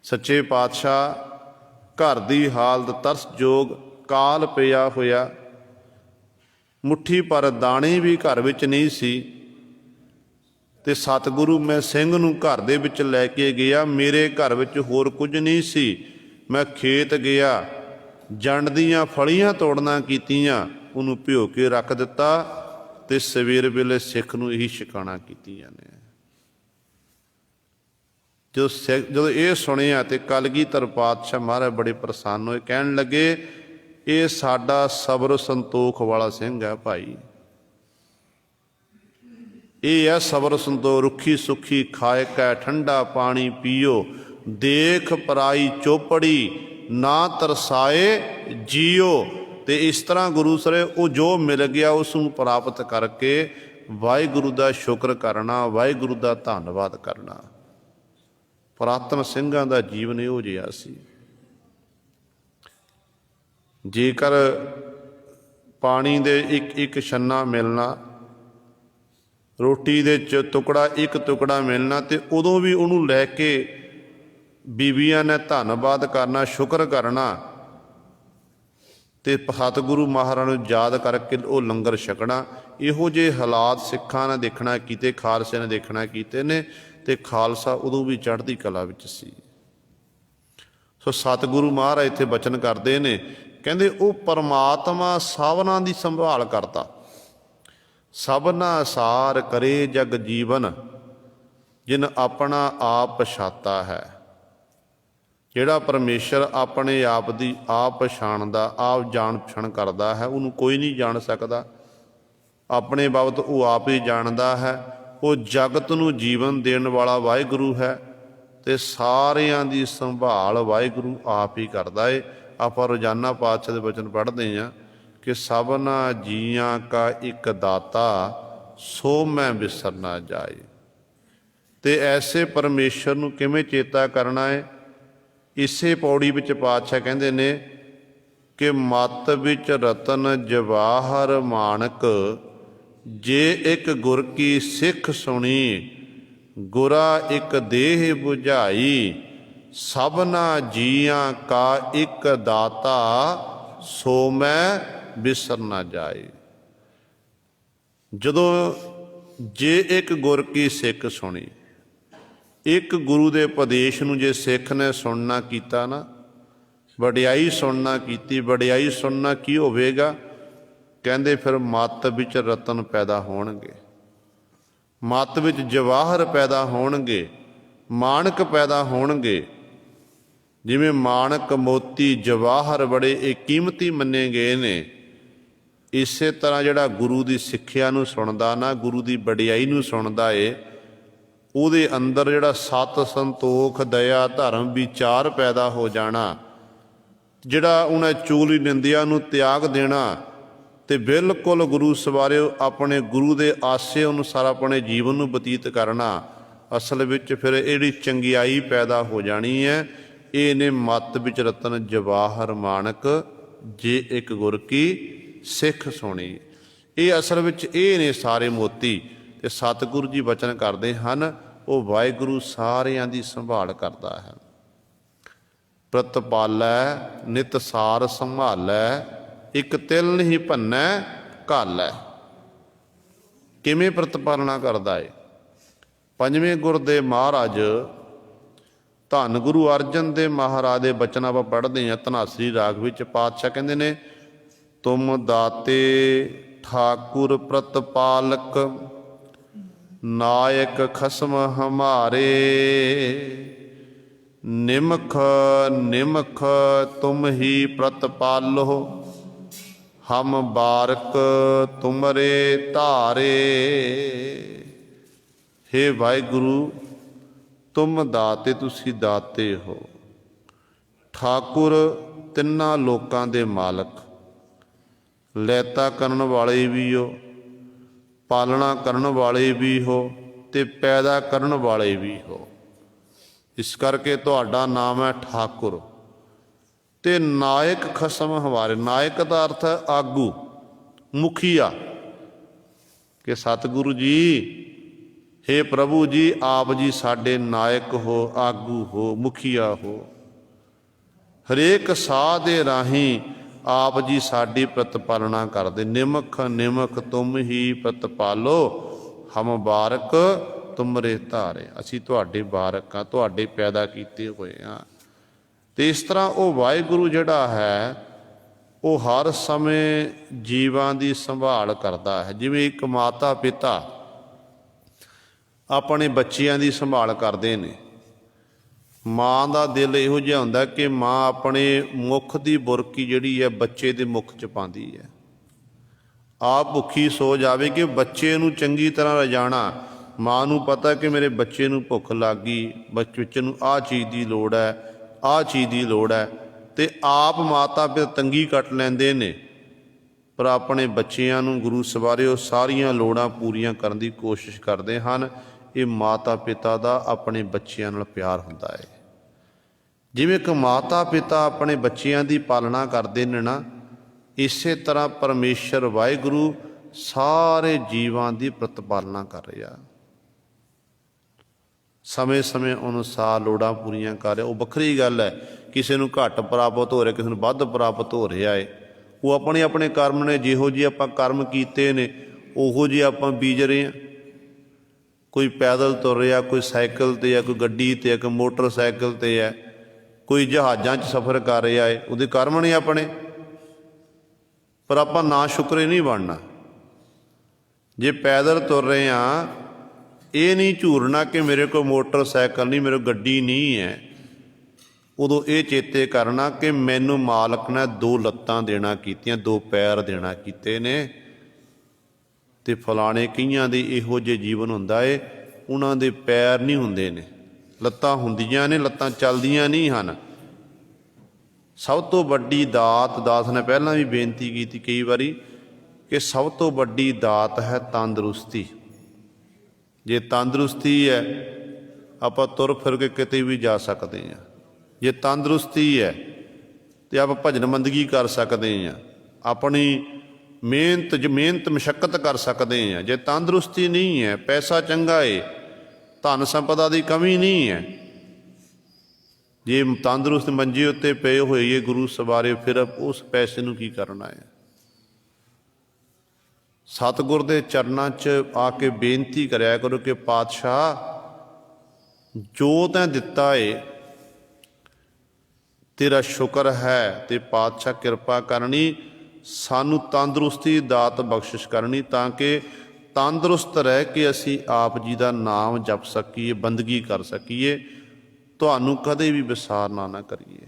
ਸੱਚੇ ਪਾਤਸ਼ਾਹ ਘਰ ਦੀ ਹਾਲਤ ਤਰਸਯੋਗ, ਕਾਲ ਪਿਆ ਹੋਇਆ, ਮੁੱਠੀ ਪਰ ਦਾਣੇ ਵੀ ਘਰ ਵਿੱਚ ਨਹੀਂ ਸੀ। ਤੇ ਸਤਿਗੁਰੂ ਮੈਂ ਸਿੰਘ ਨੂੰ ਘਰ ਦੇ ਵਿੱਚ ਲੈ ਕੇ ਗਿਆ, ਮੇਰੇ ਘਰ ਵਿੱਚ ਹੋਰ ਕੁਝ ਨਹੀਂ ਸੀ। ਮੈਂ ਖੇਤ ਗਿਆ, ਜੰਡ ਦੀਆਂ ਫਲੀਆਂ ਤੋੜਨਾ ਕੀਤੀਆਂ, ਉਹਨੂੰ ਭਿਓ ਕੇ ਰੱਖ ਦਿੱਤਾ, ਤੇ ਸਵੇਰ ਵੇਲੇ ਸਿੱਖ ਨੂੰ ਇਹੀ ਛਕਾਣਾ ਕੀਤੀਆਂ ਨੇ। ਜਦੋਂ ਇਹ ਸੁਣਿਆ ਤੇ ਕਲਗੀਧਰ ਪਾਤਸ਼ਾਹ ਮਹਾਰਾਜ ਬੜੇ ਪ੍ਰਸੰਨ ਹੋਏ। ਕਹਿਣ ਲੱਗੇ ਇਹ ਸਾਡਾ ਸਬਰ ਸੰਤੋਖ ਵਾਲਾ ਸਿੰਘ ਹੈ ਭਾਈ, ਇਹ ਹੈ ਸਬਰ ਸੰਤੋਖ। ਰੁੱਖੀ ਸੁੱਖੀ ਖਾਏ ਕੈ ਠੰਡਾ ਪਾਣੀ ਪੀਓ, ਦੇਖ ਪਰਾਈ ਚੋਪੜੀ ਨਾ ਤਰਸਾਏ ਜੀਓ। ਤੇ ਇਸ ਤਰ੍ਹਾਂ ਗੁਰੂ ਸਰੇ ਉਹ ਜੋ ਮਿਲ ਗਿਆ ਉਸ ਨੂੰ ਪ੍ਰਾਪਤ ਕਰਕੇ ਵਾਹਿਗੁਰੂ ਦਾ ਸ਼ੁਕਰ ਕਰਨਾ, ਵਾਹਿਗੁਰੂ ਦਾ ਧੰਨਵਾਦ ਕਰਨਾ। ਪੁਰਾਤਨ ਸਿੰਘਾਂ ਦਾ ਜੀਵਨ ਇਹੋ ਜਿਹਾ ਸੀ। ਜੇਕਰ ਪਾਣੀ ਦੇ ਇੱਕ ਛੰਨਾ ਮਿਲਣਾ, ਰੋਟੀ ਦੇ ਟੁਕੜਾ ਇੱਕ ਟੁਕੜਾ ਮਿਲਣਾ, ਤੇ ਉਦੋਂ ਵੀ ਉਹਨੂੰ ਲੈ ਕੇ ਬੀਬੀਆਂ ਨੇ ਧੰਨਵਾਦ ਕਰਨਾ, ਸ਼ੁਕਰ ਕਰਨਾ, ਤੇ ਸਤਿਗੁਰੂ ਮਹਾਰਾਜ ਨੂੰ ਯਾਦ ਕਰਕੇ ਉਹ ਲੰਗਰ ਛਕਣਾ। ਇਹੋ ਜਿਹੇ ਹਾਲਾਤ ਸਿੱਖਾਂ ਨੇ ਦੇਖਣਾ ਕੀਤੇ, ਖਾਲਸੇ ਨੇ ਦੇਖਣਾ ਕੀਤੇ ਨੇ, ਤੇ ਖਾਲਸਾ ਉਦੋਂ ਵੀ ਚੜ੍ਹਦੀ ਕਲਾ ਵਿੱਚ ਸੀ। ਸੋ ਸਤਿਗੁਰੂ ਮਹਾਰਾਜ ਇੱਥੇ ਬਚਨ ਕਰਦੇ ਨੇ, ਕਹਿੰਦੇ ਉਹ ਪਰਮਾਤਮਾ ਸਭਨਾਂ ਦੀ ਸੰਭਾਲ ਕਰਦਾ, ਸਭਨਾ ਸਾਰ ਕਰੇ ਜਗ ਜੀਵਨ, ਜਿਨ ਆਪਣਾ ਆਪ ਪਛਾਤਾ ਹੈ। ਜਿਹੜਾ ਪਰਮੇਸ਼ਰ ਆਪਣੇ ਆਪ ਦੀ ਆਪ ਪਛਾਣਦਾ, ਆਪ ਜਾਣ ਪਛਾਣ ਕਰਦਾ ਹੈ, ਉਹਨੂੰ ਕੋਈ ਨਹੀਂ ਜਾਣ ਸਕਦਾ। ਆਪਣੇ ਬਾਬਤ ਉਹ ਆਪ ਹੀ ਜਾਣਦਾ ਹੈ। ਉਹ ਜਗਤ ਨੂੰ ਜੀਵਨ ਦੇਣ ਵਾਲਾ ਵਾਹਿਗੁਰੂ ਹੈ, ਤੇ ਸਾਰਿਆਂ ਦੀ ਸੰਭਾਲ ਵਾਹਿਗੁਰੂ ਆਪ ਹੀ ਕਰਦਾ ਏ। ਆਪਾਂ ਰੋਜ਼ਾਨਾ ਪਾਤਸ਼ਾਹ ਦੇ ਬਚਨ ਪੜ੍ਹਦੇ ਹਾਂ ਕਿ ਸਭਨਾ ਜੀਆਂ ਕਾ ਇੱਕ ਦਾਤਾ, ਸੋ ਮੈਂ ਵਿਸਰ ਨਾ ਜਾਏ। ਤੇ ਐਸੇ ਪਰਮੇਸ਼ਰ ਨੂੰ ਕਿਵੇਂ ਚੇਤਾ ਕਰਨਾ ਹੈ? ਇਸੇ ਪੌੜੀ ਵਿੱਚ ਪਾਤਸ਼ਾਹ ਕਹਿੰਦੇ ਨੇ ਕਿ ਮਤ ਵਿੱਚ ਰਤਨ ਜਵਾਹਰ ਮਾਣਕ, ਜੇ ਇੱਕ ਗੁਰ ਕੀ ਸਿੱਖ ਸੁਣੀ, ਗੁਰਾ ਇੱਕ ਦੇਹ ਬੁਝਾਈ, ਸਭਨਾ ਜੀਆਂ ਕਾ ਇੱਕ ਦਾਤਾ, ਸੋ ਮੈਂ ਵਿਸਰ ਨਾ ਜਾਏ। ਜਦੋਂ ਜੇ ਇੱਕ ਗੁਰ ਕੀ ਸਿੱਖ ਸੁਣੀ, ਇੱਕ ਗੁਰੂ ਦੇ ਉਪਦੇਸ਼ ਨੂੰ ਜੇ ਸਿੱਖ ਨੇ ਸੁਣਨਾ ਕੀਤਾ ਨਾ, ਵਡਿਆਈ ਸੁਣਨਾ ਕੀਤੀ, ਵਡਿਆਈ ਸੁਣਨਾ ਕੀ ਹੋਵੇਗਾ? ਕਹਿੰਦੇ ਫਿਰ ਮੱਤ ਵਿੱਚ ਰਤਨ ਪੈਦਾ ਹੋਣਗੇ, ਮੱਤ ਵਿੱਚ ਜਵਾਹਰ ਪੈਦਾ ਹੋਣਗੇ, ਮਾਣਕ ਪੈਦਾ ਹੋਣਗੇ। ਜਿਵੇਂ ਮਾਣਕ ਮੋਤੀ ਜਵਾਹਰ ਬੜੇ ਇਹ ਕੀਮਤੀ ਮੰਨੇ ਗਏ ਨੇ, ਇਸੇ ਤਰ੍ਹਾਂ ਜਿਹੜਾ ਗੁਰੂ ਦੀ ਸਿੱਖਿਆ ਨੂੰ ਸੁਣਦਾ ਨਾ, ਗੁਰੂ ਦੀ ਵਡਿਆਈ ਨੂੰ ਸੁਣਦਾ ਏ, ਉਹਦੇ ਅੰਦਰ ਜਿਹੜਾ ਸਤ ਸੰਤੋਖ ਦਇਆ ਧਰਮ ਵਿਚਾਰ ਪੈਦਾ ਹੋ ਜਾਣਾ, ਜਿਹੜਾ ਉਹਨੇ ਚੁਗਲੀ ਨਿੰਦਿਆ ਨੂੰ ਤਿਆਗ ਦੇਣਾ ਤੇ ਬਿਲਕੁਲ ਗੁਰੂ ਸਵਾਰਿਓ ਆਪਣੇ ਗੁਰੂ ਦੇ ਆਸੇ ਅਨੁਸਾਰ ਆਪਣੇ ਜੀਵਨ ਨੂੰ ਬਤੀਤ ਕਰਨਾ, ਅਸਲ ਵਿੱਚ ਫਿਰ ਇਹ ਜਿਹੜੀ ਚੰਗਿਆਈ ਪੈਦਾ ਹੋ ਜਾਣੀ ਹੈ। ਇਹ ਨੇ ਮੱਤ ਵਿੱਚ ਰਤਨ ਜਵਾਹਰ ਮਾਣਕ, ਜੇ ਇੱਕ ਗੁਰ ਕੀ ਸਿੱਖ ਸੁਣੀ। ਇਹ ਅਸਲ ਵਿੱਚ ਇਹ ਨੇ ਸਾਰੇ ਮੋਤੀ। ਤੇ ਸਤਿਗੁਰੂ ਜੀ ਬਚਨ ਕਰਦੇ ਹਨ, ਉਹ ਵਾਹਿਗੁਰੂ ਸਾਰਿਆਂ ਦੀ ਸੰਭਾਲ ਕਰਦਾ ਹੈ। ਪ੍ਰਤਪਾਲੈ ਨਿਤ ਸਾਰ ਸੰਭਾਲੈ, ਇੱਕ ਤਿਲ ਨਹੀਂ ਭੰਨੈ ਘਾਲੈ। ਕਿਵੇਂ ਪ੍ਰਤਪਾਲਣਾ ਕਰਦਾ ਏ? ਪੰਜਵੇਂ ਗੁਰ ਦੇ ਮਹਾਰਾਜ ਧੰਨ ਗੁਰੂ ਅਰਜਨ ਦੇਵ ਮਹਾਰਾਜ ਦੇ ਬਚਨ ਆਪਾਂ ਪੜ੍ਹਦੇ ਹਾਂ ਧਨਾਸਰੀ ਰਾਗ ਵਿੱਚ। ਪਾਤਸ਼ਾਹ ਕਹਿੰਦੇ ਨੇ, ਤੁਮ ਦਾਤੇ ਠਾਕੁਰ ਪ੍ਰਤਪਾਲਕ, ਨਾਇਕ ਖਸਮ ਹਮਾਰੇ, ਨਿਮਖ ਨਿਮਖ ਤੁਮ ਹੀ ਪ੍ਰਤਪਾਲੋ, ਹਮ ਬਾਰਕ ਤੁਮਰੇ ਧਾਰੇ। ਹੇ ਵਾਹਿਗੁਰੂ, ਤੁਮ ਦਾਤੇ, ਤੁਸੀਂ ਦਾਤੇ ਹੋ, ਠਾਕੁਰ ਤਿੰਨਾਂ ਲੋਕਾਂ ਦੇ ਮਾਲਕ, ਲੈਤਾ ਕਰਨ ਵਾਲੇ ਵੀ ਹੋ, ਪਾਲਣਾ ਕਰਨ ਵਾਲੇ ਵੀ ਹੋ ਤੇ ਪੈਦਾ ਕਰਨ ਵਾਲੇ ਵੀ ਹੋ। ਇਸ ਕਰਕੇ ਤੁਹਾਡਾ ਨਾਮ ਹੈ ਠਾਕੁਰ। ਤੇ ਨਾਇਕ ਖਸਮ ਹਮਾਰੇ, ਨਾਇਕ ਦਾ ਅਰਥ ਹੈ ਆਗੂ, ਮੁਖੀਆ। ਕਿ ਸਤਿਗੁਰੂ ਜੀ, ਹੇ ਪ੍ਰਭੂ ਜੀ, ਆਪ ਜੀ ਸਾਡੇ ਨਾਇਕ ਹੋ, ਆਗੂ ਹੋ, ਮੁਖੀਆ ਹੋ। ਹਰੇਕ ਸਾਹ ਦੇ ਰਾਹੀਂ ਆਪ ਜੀ ਸਾਡੀ ਪ੍ਰਤਪਾਲਣਾ ਕਰਦੇ। ਨਿਮਖ ਨਿਮਖ ਤੁਮ ਹੀ ਪ੍ਰਤਪਾਲੋ, ਹਮ ਬਾਰਕ ਤੁਮਰੇ ਧਾਰੇ। ਅਸੀਂ ਤੁਹਾਡੇ ਬਾਰਕ ਹਾਂ, ਤੁਹਾਡੇ ਪੈਦਾ ਕੀਤੇ ਹੋਏ ਹਾਂ। ਤੇ ਇਸ ਤਰ੍ਹਾਂ ਉਹ ਵਾਹਿਗੁਰੂ ਜਿਹੜਾ ਹੈ, ਉਹ ਹਰ ਸਮੇਂ ਜੀਵਾਂ ਦੀ ਸੰਭਾਲ ਕਰਦਾ ਹੈ। ਜਿਵੇਂ ਇੱਕ ਮਾਤਾ ਪਿਤਾ ਆਪਣੇ ਬੱਚਿਆਂ ਦੀ ਸੰਭਾਲ ਕਰਦੇ ਨੇ। ਮਾਂ ਦਾ ਦਿਲ ਇਹੋ ਜਿਹਾ ਹੁੰਦਾ ਕਿ ਮਾਂ ਆਪਣੇ ਮੁੱਖ ਦੀ ਬੁਰਕੀ ਜਿਹੜੀ ਹੈ ਬੱਚੇ ਦੇ ਮੁੱਖ 'ਚ ਪਾਉਂਦੀ ਹੈ। ਆਪ ਭੁੱਖੀ ਸੋ ਜਾਵੇ ਕਿ ਬੱਚੇ ਨੂੰ ਚੰਗੀ ਤਰ੍ਹਾਂ ਰਜਾਣਾ। ਮਾਂ ਨੂੰ ਪਤਾ ਕਿ ਮੇਰੇ ਬੱਚੇ ਨੂੰ ਭੁੱਖ ਲੱਗ ਗਈ, ਬੱਚੇ ਨੂੰ ਆਹ ਚੀਜ਼ ਦੀ ਲੋੜ ਹੈ, ਆਹ ਚੀਜ਼ ਦੀ ਲੋੜ ਹੈ। ਤੇ ਆਪ ਮਾਤਾ ਪਿਤਾ ਤੰਗੀ ਕੱਟ ਲੈਂਦੇ ਨੇ, ਪਰ ਆਪਣੇ ਬੱਚਿਆਂ ਨੂੰ ਗੁਰੂ ਸਵਾਰਿਓ ਸਾਰੀਆਂ ਲੋੜਾਂ ਪੂਰੀਆਂ ਕਰਨ ਦੀ ਕੋਸ਼ਿਸ਼ ਕਰਦੇ ਹਨ। ਇਹ ਮਾਤਾ ਪਿਤਾ ਦਾ ਆਪਣੇ ਬੱਚਿਆਂ ਨਾਲ ਪਿਆਰ ਹੁੰਦਾ ਹੈ। ਜਿਵੇਂ ਕਿ ਮਾਤਾ ਪਿਤਾ ਆਪਣੇ ਬੱਚਿਆਂ ਦੀ ਪਾਲਣਾ ਕਰਦੇ ਨੇ ਨਾ, ਇਸੇ ਤਰ੍ਹਾਂ ਪਰਮੇਸ਼ਰ ਵਾਹਿਗੁਰੂ ਸਾਰੇ ਜੀਵਾਂ ਦੀ ਪ੍ਰਤਪਾਲਨਾ ਕਰ ਰਿਹਾ। ਸਮੇਂ ਸਮੇਂ ਅਨੁਸਾਰ ਲੋੜਾਂ ਪੂਰੀਆਂ ਕਰ ਰਿਹਾ। ਉਹ ਵੱਖਰੀ ਗੱਲ ਹੈ, ਕਿਸੇ ਨੂੰ ਘੱਟ ਪ੍ਰਾਪਤ ਹੋ ਰਿਹਾ, ਕਿਸੇ ਨੂੰ ਵੱਧ ਪ੍ਰਾਪਤ ਹੋ ਰਿਹਾ ਹੈ। ਉਹ ਆਪਣੇ ਆਪਣੇ ਕਰਮ ਨੇ। ਜਿਹੋ ਜਿਹੇ ਆਪਾਂ ਕਰਮ ਕੀਤੇ ਨੇ ਉਹੋ ਜਿਹੇ ਆਪਾਂ ਬੀਜ ਰਹੇ ਹਾਂ। ਕੋਈ ਪੈਦਲ ਤੁਰ ਰਿਹਾ, ਕੋਈ ਸਾਈਕਲ 'ਤੇ ਹੈ, ਕੋਈ ਗੱਡੀ 'ਤੇ ਹੈ, ਕੋਈ ਮੋਟਰਸਾਈਕਲ 'ਤੇ ਹੈ, ਕੋਈ ਜਹਾਜ਼ਾਂ 'ਚ ਸਫ਼ਰ ਕਰ ਰਿਹਾ ਹੈ। ਉਹਦੇ ਕਰਮ ਨੇ ਆਪਣੇ। ਪਰ ਆਪਾਂ ਨਾ ਸ਼ੁਕਰੇ ਨਹੀਂ ਬਣਨਾ। ਜੇ ਪੈਦਲ ਤੁਰ ਰਹੇ ਹਾਂ, ਇਹ ਨਹੀਂ ਝੂਰਨਾ ਕਿ ਮੇਰੇ ਕੋਲ ਮੋਟਰਸਾਈਕਲ ਨਹੀਂ, ਮੇਰੇ ਕੋਲ ਗੱਡੀ ਨਹੀਂ ਹੈ। ਉਦੋਂ ਇਹ ਚੇਤੇ ਕਰਨਾ ਕਿ ਮੈਨੂੰ ਮਾਲਕ ਨੇ 2 ਲੱਤਾਂ ਦੇਣਾ ਕੀਤੀਆਂ, 2 ਪੈਰ ਦੇਣਾ ਕੀਤੇ ਨੇ। ਤੇ ਫਲਾਣੇ ਕਈਆਂ ਦੇ ਇਹੋ ਜਿਹੇ ਜੀਵਨ ਹੁੰਦਾ ਏ, ਉਹਨਾਂ ਦੇ ਪੈਰ ਨਹੀਂ ਹੁੰਦੇ ਨੇ, ਲੱਤਾਂ ਹੁੰਦੀਆਂ ਨੇ, ਲੱਤਾਂ ਚੱਲਦੀਆਂ ਨਹੀਂ ਹਨ। ਸਭ ਤੋਂ ਵੱਡੀ ਦਾਤ, ਦਾਸ ਨੇ ਪਹਿਲਾਂ ਵੀ ਬੇਨਤੀ ਕੀਤੀ ਕਈ ਵਾਰੀ, ਕਿ ਸਭ ਤੋਂ ਵੱਡੀ ਦਾਤ ਹੈ ਤੰਦਰੁਸਤੀ। ਜੇ ਤੰਦਰੁਸਤੀ ਹੈ, ਆਪਾਂ ਤੁਰ ਫਿਰ ਕੇ ਕਿਤੇ ਵੀ ਜਾ ਸਕਦੇ ਹਾਂ। ਜੇ ਤੰਦਰੁਸਤੀ ਹੈ ਤੇ ਆਪਾਂ ਭਜਨ ਬੰਦਗੀ ਕਰ ਸਕਦੇ ਹਾਂ, ਆਪਣੀ ਮਿਹਨਤ ਮਸ਼ੱਕਤ ਕਰ ਸਕਦੇ ਹਾਂ। ਜੇ ਤੰਦਰੁਸਤੀ ਨਹੀਂ ਹੈ, ਪੈਸਾ ਚੰਗਾ ਏ, ਧਨ ਸੰਪਦਾ ਦੀ ਕਮੀ ਨਹੀਂ ਹੈ, ਜੇ ਤੰਦਰੁਸਤ ਮੰਜੇ ਉੱਤੇ ਪਏ ਹੋਈਏ ਗੁਰੂ ਸਵਾਰੇ, ਫਿਰ ਉਸ ਪੈਸੇ ਨੂੰ ਕੀ ਕਰਨਾ ਹੈ। ਸਤਿਗੁਰ ਦੇ ਚਰਨਾਂ 'ਚ ਆ ਕੇ ਬੇਨਤੀ ਕਰਿਆ ਕਰੋ ਕਿ ਪਾਤਸ਼ਾਹ, ਜੋ ਤੈਂ ਦਿੱਤਾ ਏ ਤੇਰਾ ਸ਼ੁਕਰ ਹੈ, ਤੇ ਪਾਤਸ਼ਾਹ ਕਿਰਪਾ ਕਰਨੀ, ਸਾਨੂੰ ਤੰਦਰੁਸਤੀ ਦਾਤ ਬਖਸ਼ਿਸ਼ ਕਰਨੀ, ਤਾਂ ਕਿ ਤੰਦਰੁਸਤ ਰਹਿ ਕੇ ਅਸੀਂ ਆਪ ਜੀ ਦਾ ਨਾਮ ਜਪ ਸਕੀਏ, ਬੰਦਗੀ ਕਰ ਸਕੀਏ, ਤੁਹਾਨੂੰ ਕਦੇ ਵੀ ਵਿਸਾਰਨਾ ਨਾ ਕਰੀਏ।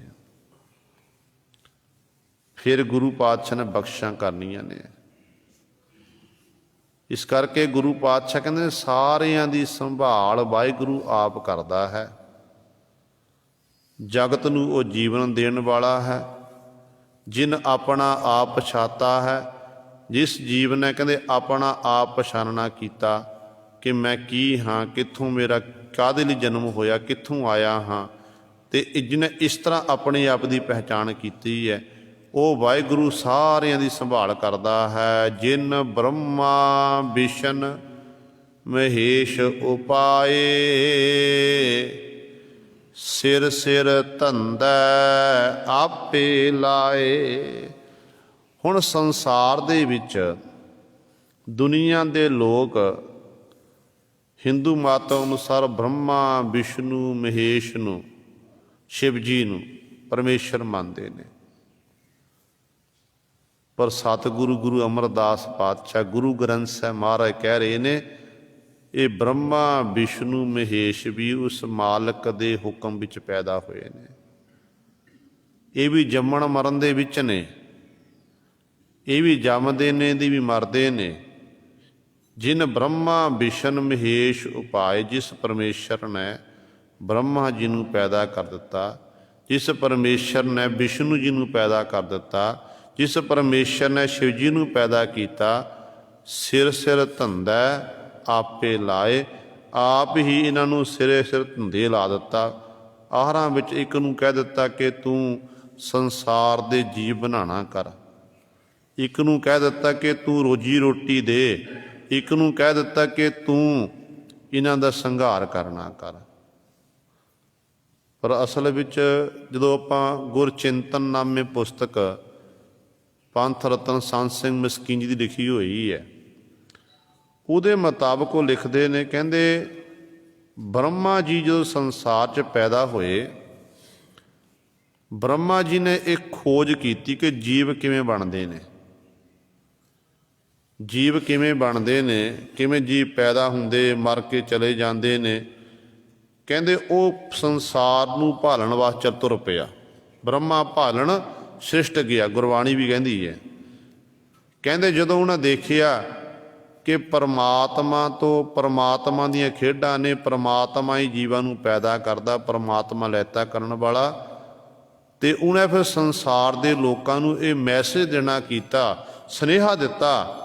ਫਿਰ ਗੁਰੂ ਪਾਤਸ਼ਾਹ ਨੇ ਬਖਸ਼ਾਂ ਕਰਨੀਆਂ ਨੇ। ਇਸ ਕਰਕੇ ਗੁਰੂ ਪਾਤਸ਼ਾਹ ਕਹਿੰਦੇ ਨੇ ਸਾਰਿਆਂ ਦੀ ਸੰਭਾਲ ਵਾਹਿਗੁਰੂ ਆਪ ਕਰਦਾ ਹੈ। ਜਗਤ ਨੂੰ ਉਹ ਜੀਵਨ ਦੇਣ ਵਾਲਾ ਹੈ, ਜਿਨ ਆਪਣਾ ਆਪ ਪਛਾਤਾ ਹੈ। ਜਿਸ ਜੀਵ ਨੇ ਕਹਿੰਦੇ ਆਪਣਾ ਆਪ ਪਛਾਣਨਾ ਕੀਤਾ ਕਿ ਮੈਂ ਕੀ ਹਾਂ, ਕਿੱਥੋਂ ਮੇਰਾ ਕਾਹਦੇ ਲਈ ਜਨਮ ਹੋਇਆ, ਕਿੱਥੋਂ ਆਇਆ ਹਾਂ, ਅਤੇ ਜਿਹਨੇ ਇਸ ਤਰ੍ਹਾਂ ਆਪਣੇ ਆਪ ਦੀ ਪਹਿਚਾਣ ਕੀਤੀ ਹੈ, ਉਹ ਵਾਹਿਗੁਰੂ ਸਾਰਿਆਂ ਦੀ ਸੰਭਾਲ ਕਰਦਾ ਹੈ। ਜਿਨ ਬ੍ਰਹਮਾ ਵਿਸ਼ਨ ਮਹੇਸ਼ ਉਪਾਏ, ਸਿਰ ਸਿਰ ਧੰਦਾ ਆਪੇ ਲਾਏ। ਹੁਣ ਸੰਸਾਰ ਦੇ ਵਿੱਚ ਦੁਨੀਆ ਦੇ ਲੋਕ ਹਿੰਦੂ ਮਤ ਅਨੁਸਾਰ ਬ੍ਰਹਮਾ ਵਿਸ਼ਨੂੰ ਮਹੇਸ਼ ਨੂੰ, ਸ਼ਿਵ ਜੀ ਨੂੰ ਪਰਮੇਸ਼ਰ ਮੰਨਦੇ ਨੇ। ਪਰ ਸਤਿਗੁਰੂ ਗੁਰੂ ਅਮਰਦਾਸ ਪਾਤਸ਼ਾਹ ਗੁਰੂ ਗ੍ਰੰਥ ਸਾਹਿਬ ਮਹਾਰਾਜ ਕਹਿ ਰਹੇ ਨੇ, ਇਹ ਬ੍ਰਹਮਾ ਵਿਸ਼ਨੂੰ ਮਹੇਸ਼ ਵੀ ਉਸ ਮਾਲਕ ਦੇ ਹੁਕਮ ਵਿੱਚ ਪੈਦਾ ਹੋਏ ਨੇ। ਇਹ ਵੀ ਜੰਮਣ ਮਰਨ ਦੇ ਵਿੱਚ ਨੇ, ਇਹ ਵੀ ਜੰਮਦੇ ਨੇ ਦੀ ਵੀ ਮਰਦੇ ਨੇ। ਜਿਨ ਬ੍ਰਹਮਾ ਵਿਸ਼ਨ ਮਹੇਸ਼ ਉਪਾਏ, ਜਿਸ ਪਰਮੇਸ਼ਰ ਨੇ ਬ੍ਰਹਮਾ ਜੀ ਨੂੰ ਪੈਦਾ ਕਰ ਦਿੱਤਾ, ਜਿਸ ਪਰਮੇਸ਼ਰ ਨੇ ਵਿਸ਼ਨੂੰ ਜੀ ਨੂੰ ਪੈਦਾ ਕਰ ਦਿੱਤਾ, ਜਿਸ ਪਰਮੇਸ਼ਰ ਨੇ ਸ਼ਿਵ ਜੀ ਨੂੰ ਪੈਦਾ ਕੀਤਾ, ਸਿਰ ਸਿਰ ਧੰਦਾ ਆਪੇ ਲਾਏ। ਆਪ ਹੀ ਇਹਨਾਂ ਨੂੰ ਸਿਰੇ ਸਿਰ ਧੰਦੇ ਲਾ ਦਿੱਤਾ। ਆਹਾਰਾਂ ਵਿੱਚ ਇੱਕ ਨੂੰ ਕਹਿ ਦਿੱਤਾ ਕਿ ਤੂੰ ਸੰਸਾਰ ਦੇ ਜੀਵ ਬਣਾਉਣਾ ਕਰ, ਇੱਕ ਨੂੰ ਕਹਿ ਦਿੱਤਾ ਕਿ ਤੂੰ ਰੋਜੀ ਰੋਟੀ ਦੇ, ਇੱਕ ਨੂੰ ਕਹਿ ਦਿੱਤਾ ਕਿ ਤੂੰ ਇਹਨਾਂ ਦਾ ਸੰਘਾਰ ਕਰਨਾ ਕਰ। ਪਰ ਅਸਲ ਵਿੱਚ ਜਦੋਂ ਆਪਾਂ ਗੁਰਚਿੰਤਨ ਨਾਮੇ ਪੁਸਤਕ ਪੰਥ ਰਤਨ ਸੰਤ ਸਿੰਘ ਮਸਕੀਨ ਜੀ ਦੀ ਲਿਖੀ ਹੋਈ ਹੈ, ਉਹਦੇ ਮੁਤਾਬਕ ਉਹ ਲਿਖਦੇ ਨੇ, ਕਹਿੰਦੇ ਬ੍ਰਹਮਾ ਜੀ ਜਦੋਂ ਸੰਸਾਰ 'ਚ ਪੈਦਾ ਹੋਏ, ਬ੍ਰਹਮਾ ਜੀ ਨੇ ਇੱਕ ਖੋਜ ਕੀਤੀ ਕਿ ਜੀਵ ਕਿਵੇਂ ਬਣਦੇ ਨੇ, ਜੀਵ ਕਿਵੇਂ ਬਣਦੇ ਨੇ, ਕਿਵੇਂ ਜੀਵ ਪੈਦਾ ਹੁੰਦੇ ਮਰ ਕੇ ਚਲੇ ਜਾਂਦੇ ਨੇ। ਕਹਿੰਦੇ ਉਹ ਸੰਸਾਰ ਨੂੰ ਭਾਲਣ ਵਾਸਤੇ ਤੁਰ ਪਿਆ। ਬ੍ਰਹਮਾ ਭਾਲਣ ਸ੍ਰਿਸ਼ਟ ਗਿਆ, ਗੁਰਬਾਣੀ ਵੀ ਕਹਿੰਦੀ ਹੈ। ਕਹਿੰਦੇ ਜਦੋਂ ਉਹਨਾਂ ਦੇਖਿਆ ਕਿ ਪਰਮਾਤਮਾ ਤੋਂ, ਪਰਮਾਤਮਾ ਦੀਆਂ ਖੇਡਾਂ ਨੇ, ਪਰਮਾਤਮਾ ਹੀ ਜੀਵਾਂ ਨੂੰ ਪੈਦਾ ਕਰਦਾ, ਪਰਮਾਤਮਾ ਲੈਤਾ ਕਰਨ ਵਾਲਾ, ਅਤੇ ਉਹਨੇ ਫਿਰ ਸੰਸਾਰ ਦੇ ਲੋਕਾਂ ਨੂੰ ਇਹ ਮੈਸੇਜ ਦੇਣਾ ਕੀਤਾ, ਸੁਨੇਹਾ ਦਿੱਤਾ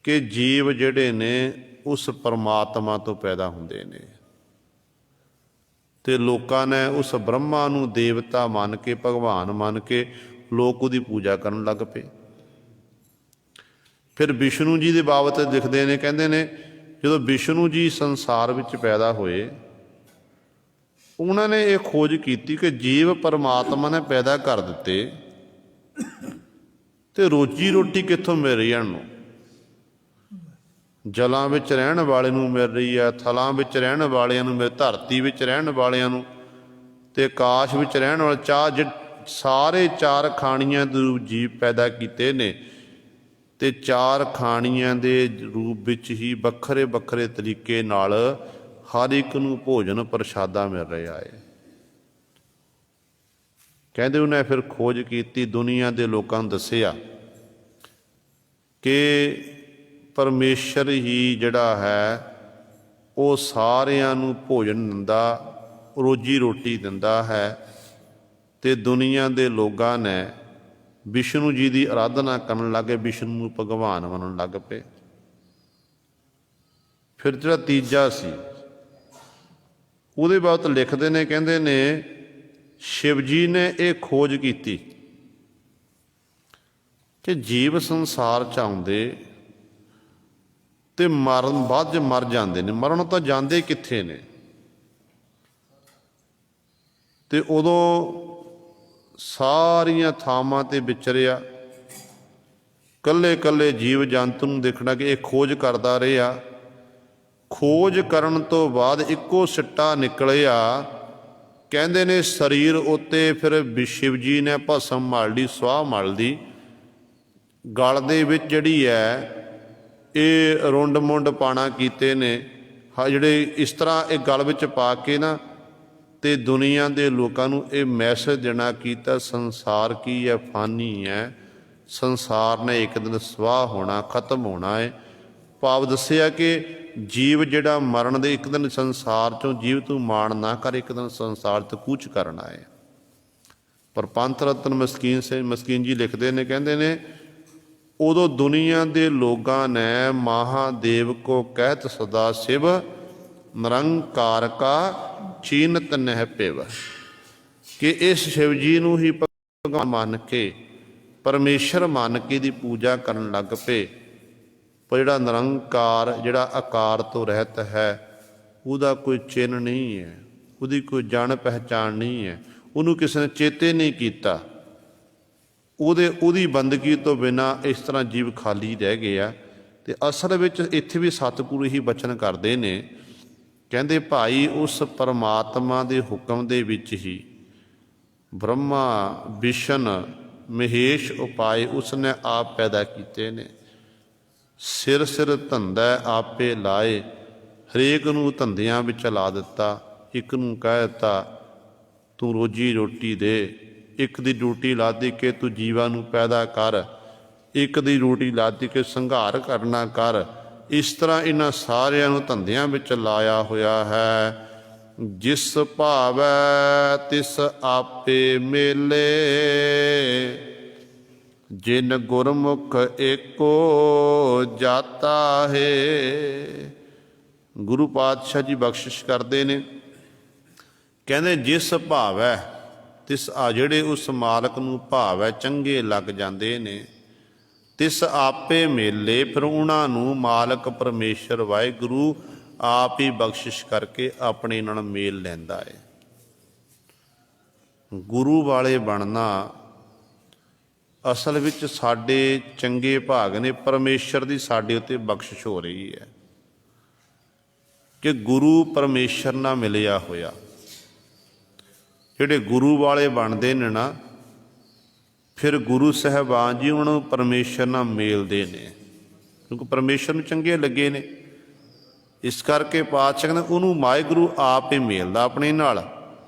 ਕਿ ਜੀਵ ਜਿਹੜੇ ਨੇ ਉਸ ਪਰਮਾਤਮਾ ਤੋਂ ਪੈਦਾ ਹੁੰਦੇ ਨੇ। ਅਤੇ ਲੋਕਾਂ ਨੇ ਉਸ ਬ੍ਰਹਮਾ ਨੂੰ ਦੇਵਤਾ ਮੰਨ ਕੇ, ਭਗਵਾਨ ਮੰਨ ਕੇ ਲੋਕ ਉਹਦੀ ਪੂਜਾ ਕਰਨ ਲੱਗ ਪਏ। ਫਿਰ ਵਿਸ਼ਨੂੰ ਜੀ ਦੇ ਬਾਬਤ ਲਿਖਦੇ ਨੇ, ਕਹਿੰਦੇ ਨੇ ਜਦੋਂ ਵਿਸ਼ਨੂੰ ਜੀ ਸੰਸਾਰ ਵਿੱਚ ਪੈਦਾ ਹੋਏ, ਉਹਨਾਂ ਨੇ ਇਹ ਖੋਜ ਕੀਤੀ ਕਿ ਜੀਵ ਪਰਮਾਤਮਾ ਨੇ ਪੈਦਾ ਕਰ ਦਿੱਤੇ, ਅਤੇ ਰੋਜੀ ਰੋਟੀ ਕਿੱਥੋਂ ਮਿਲ ਰਹੀ ਹੈ ਨੂੰ? ਜਲਾਂ ਵਿੱਚ ਰਹਿਣ ਵਾਲੇ ਨੂੰ ਮਿਲ ਰਹੀ ਹੈ, ਥਲਾਂ ਵਿੱਚ ਰਹਿਣ ਵਾਲਿਆਂ ਨੂੰ ਧਰਤੀ ਵਿੱਚ ਰਹਿਣ ਵਾਲਿਆਂ ਨੂੰ, ਅਤੇ ਆਕਾਸ਼ ਵਿੱਚ ਰਹਿਣ ਵਾਲੇ ਸਾਰੇ ਚਾਰ ਖਾਣੀਆਂ ਦੇ ਰੂਪ ਜੀਵ ਪੈਦਾ ਕੀਤੇ ਨੇ। ਅਤੇ ਚਾਰ ਖਾਣੀਆਂ ਦੇ ਰੂਪ ਵਿੱਚ ਹੀ ਵੱਖਰੇ ਵੱਖਰੇ ਤਰੀਕੇ ਨਾਲ ਹਰ ਇੱਕ ਨੂੰ ਭੋਜਨ ਪ੍ਰਸ਼ਾਦਾ ਮਿਲ ਰਿਹਾ ਹੈ। ਕਹਿੰਦੇ ਉਹਨੇ ਫਿਰ ਖੋਜ ਕੀਤੀ, ਦੁਨੀਆ ਦੇ ਲੋਕਾਂ ਨੂੰ ਦੱਸਿਆ ਕਿ ਪਰਮੇਸ਼ਰ ਹੀ ਜਿਹੜਾ ਹੈ ਉਹ ਸਾਰਿਆਂ ਨੂੰ ਭੋਜਨ ਦਿੰਦਾ, ਰੋਜੀ ਰੋਟੀ ਦਿੰਦਾ ਹੈ। ਅਤੇ ਦੁਨੀਆ ਦੇ ਲੋਕਾਂ ਨੇ ਵਿਸ਼ਨੂੰ ਜੀ ਦੀ ਅਰਾਧਨਾ ਕਰਨ ਲੱਗ ਗਏ, ਵਿਸ਼ਨੂੰ ਨੂੰ ਭਗਵਾਨ ਮੰਨਣ ਲੱਗ ਪਏ। ਫਿਰ ਜਿਹੜਾ ਤੀਜਾ ਸੀ ਉਹਦੇ ਬਾਬਤ ਲਿਖਦੇ ਨੇ, ਕਹਿੰਦੇ ਨੇ ਸ਼ਿਵ ਜੀ ਨੇ ਇਹ ਖੋਜ ਕੀਤੀ ਕਿ ਜੀਵ ਸੰਸਾਰ 'ਚ ਆਉਂਦੇ ਅਤੇ ਮਰਨ ਬਾਅਦ ਮਰ ਜਾਂਦੇ ਨੇ, ਮਰਨ ਤਾਂ ਜਾਂਦੇ ਕਿੱਥੇ ਨੇ? ਅਤੇ ਉਦੋਂ ਸਾਰੀਆਂ ਥਾਵਾਂ 'ਤੇ ਵਿਚਰਿਆ, ਇਕੱਲੇ ਇਕੱਲੇ ਜੀਵ ਜੰਤੂ ਨੂੰ ਦੇਖਣਾ ਕਿ ਇਹ ਖੋਜ ਕਰਦਾ ਰਿਹਾ। ਖੋਜ ਕਰਨ ਤੋਂ ਬਾਅਦ ਇੱਕੋ ਸਿੱਟਾ ਨਿਕਲਿਆ, ਕਹਿੰਦੇ ਨੇ ਸਰੀਰ ਉੱਤੇ ਫਿਰ ਸ਼ਿਵ ਜੀ ਨੇ ਭਸਮ ਮਲ ਲਈ, ਸੁਆਹ ਮਲ ਲਈ। ਗਲ ਦੇ ਵਿੱਚ ਜਿਹੜੀ ਹੈ ਇਹ ਰੁੰਡ ਮੁੰਡ ਪਾਣਾ ਕੀਤੇ ਨੇ, ਜਿਹੜੇ ਇਸ ਤਰ੍ਹਾਂ ਇਹ ਗਲ ਵਿੱਚ ਪਾ ਕੇ ਨਾ, ਅਤੇ ਦੁਨੀਆ ਦੇ ਲੋਕਾਂ ਨੂੰ ਇਹ ਮੈਸੇਜ ਦੇਣਾ ਕੀਤਾ, ਸੰਸਾਰ ਕੀ ਹੈ, ਫਾਨੀ ਹੈ, ਸੰਸਾਰ ਨੇ ਇੱਕ ਦਿਨ ਸਵਾਹ ਹੋਣਾ, ਖਤਮ ਹੋਣਾ ਹੈ। ਭਾਵ ਦੱਸਿਆ ਕਿ ਜੀਵ ਜਿਹੜਾ ਮਰਨ ਦੇ ਇੱਕ ਦਿਨ ਸੰਸਾਰ ਚੋਂ ਜੀਵ ਤੂੰ ਮਾਣ ਨਾ ਕਰ, ਇੱਕ ਦਿਨ ਸੰਸਾਰ ਤੋਂ ਕੂਚ ਕਰਨਾ ਹੈ। ਪਰ ਪੰਥ ਰਤਨ ਮਸਕੀਨ ਜੀ ਲਿਖਦੇ ਨੇ, ਕਹਿੰਦੇ ਨੇ ਉਦੋਂ ਦੁਨੀਆ ਦੇ ਲੋਕਾਂ ਨੇ ਮਹਾਦੇਵ ਕੋ ਕਹਿਤ ਸਦਾ ਸ਼ਿਵ ਨਿਰੰਕਾਰ ਕਾ ਚੀਨਤ ਨਹਿ ਪਿਵ, ਕਿ ਇਸ ਸ਼ਿਵ ਜੀ ਨੂੰ ਹੀ ਭਗਵਾਨ ਮੰਨ ਕੇ, ਪਰਮੇਸ਼ਰ ਮੰਨ ਕੇ ਦੀ ਪੂਜਾ ਕਰਨ ਲੱਗ ਪਏ। ਪਰ ਜਿਹੜਾ ਨਿਰੰਕਾਰ, ਜਿਹੜਾ ਆਕਾਰ ਤੋਂ ਰਹਿਤ ਹੈ, ਉਹਦਾ ਕੋਈ ਚਿੰਨ੍ਹ ਨਹੀਂ ਹੈ, ਉਹਦੀ ਕੋਈ ਜਾਣ ਪਹਿਚਾਣ ਨਹੀਂ ਹੈ, ਉਹਨੂੰ ਕਿਸੇ ਨੇ ਚੇਤੇ ਨਹੀਂ ਕੀਤਾ। ਉਹਦੀ ਬੰਦਗੀ ਤੋਂ ਬਿਨਾਂ ਇਸ ਤਰ੍ਹਾਂ ਜੀਵ ਖਾਲੀ ਰਹਿ ਗਿਆ। ਅਤੇ ਅਸਲ ਵਿੱਚ ਇੱਥੇ ਵੀ ਸਤਿਗੁਰੂ ਹੀ ਬਚਨ ਕਰਦੇ ਨੇ, ਕਹਿੰਦੇ ਭਾਈ ਉਸ ਪਰਮਾਤਮਾ ਦੇ ਹੁਕਮ ਦੇ ਵਿੱਚ ਹੀ ਬ੍ਰਹਮਾ ਵਿਸ਼ਨ ਮਹੇਸ਼ ਉਪਾਏ ਉਸਨੇ ਆਪ ਪੈਦਾ ਕੀਤੇ ਨੇ। ਸਿਰ ਸਿਰ ਧੰਦਾ ਆਪੇ ਲਾਏ, ਹਰੇਕ ਨੂੰ ਧੰਦਿਆਂ ਵਿੱਚ ਲਾ ਦਿੱਤਾ। ਇੱਕ ਨੂੰ ਕਹਿ ਦਿੱਤਾ ਤੂੰ ਰੋਜੀ ਰੋਟੀ ਦੇ, ਇੱਕ ਦੀ ਡਿਊਟੀ ਲਾ ਦਿੱਤੀ ਕਿ ਤੂੰ ਜੀਵਾਂ ਨੂੰ ਪੈਦਾ ਕਰ, ਇੱਕ ਦੀ ਡਿਊਟੀ ਲਾ ਦਿੱਤੀ ਕਿ ਸੰਘਾਰ ਕਰਨਾ ਕਰ। ਇਸ ਤਰ੍ਹਾਂ ਇਹਨਾਂ ਸਾਰਿਆਂ ਨੂੰ ਧੰਦਿਆਂ ਵਿੱਚ ਲਾਇਆ ਹੋਇਆ ਹੈ। ਜਿਸ ਭਾਵੈ ਤਿਸ ਆਪੇ ਮੇਲੇ, ਜਿਨ ਗੁਰਮੁਖ ਏਕੋ ਜਾਤਾ ਹੈ। ਗੁਰੂ ਪਾਤਸ਼ਾਹ ਜੀ ਬਖਸ਼ਿਸ਼ ਕਰਦੇ ਨੇ, ਕਹਿੰਦੇ ਜਿਸ ਭਾਵੈ ਤਿਸ ਆ, ਜਿਹੜੇ ਉਸ ਮਾਲਕ ਨੂੰ ਭਾਵੈ ਚੰਗੇ ਲੱਗ ਜਾਂਦੇ ਨੇ, ਤਿਸ ਆਪੇ ਮੇਲੇ, ਫਿਰ ਉਹਨਾਂ ਨੂੰ ਮਾਲਕ ਪਰਮੇਸ਼ਰ ਵਾਹਿਗੁਰੂ ਆਪ ਹੀ ਬਖਸ਼ਿਸ਼ ਕਰਕੇ ਆਪਣੇ ਨਾਲ ਮੇਲ ਲੈਂਦਾ ਹੈ। ਗੁਰੂ ਵਾਲੇ ਬਣਨਾ ਅਸਲ ਵਿੱਚ ਸਾਡੇ ਚੰਗੇ ਭਾਗ ਨੇ, ਪਰਮੇਸ਼ਰ ਦੀ ਸਾਡੇ ਉੱਤੇ ਬਖਸ਼ਿਸ਼ ਹੋ ਰਹੀ ਹੈ ਕਿ ਗੁਰੂ ਪਰਮੇਸ਼ਰ ਨਾਲ ਮਿਲਿਆ ਹੋਇਆ। ਜਿਹੜੇ ਗੁਰੂ ਵਾਲੇ ਬਣਦੇ ਨੇ ਨਾ, ਫਿਰ ਗੁਰੂ ਸਾਹਿਬਾਨ ਜੀ ਉਹਨਾਂ ਨੂੰ ਪਰਮੇਸ਼ਰ ਨਾਲ ਮੇਲਦੇ ਨੇ, ਕਿਉਂਕਿ ਪਰਮੇਸ਼ਰ ਨੂੰ ਚੰਗੇ ਲੱਗੇ ਨੇ। ਇਸ ਕਰਕੇ ਪਾਤਸ਼ਾਹ ਕਹਿੰਦੇ ਉਹਨੂੰ ਵਾਹਿਗੁਰੂ ਆਪ ਹੀ ਮੇਲਦਾ ਆਪਣੇ ਨਾਲ।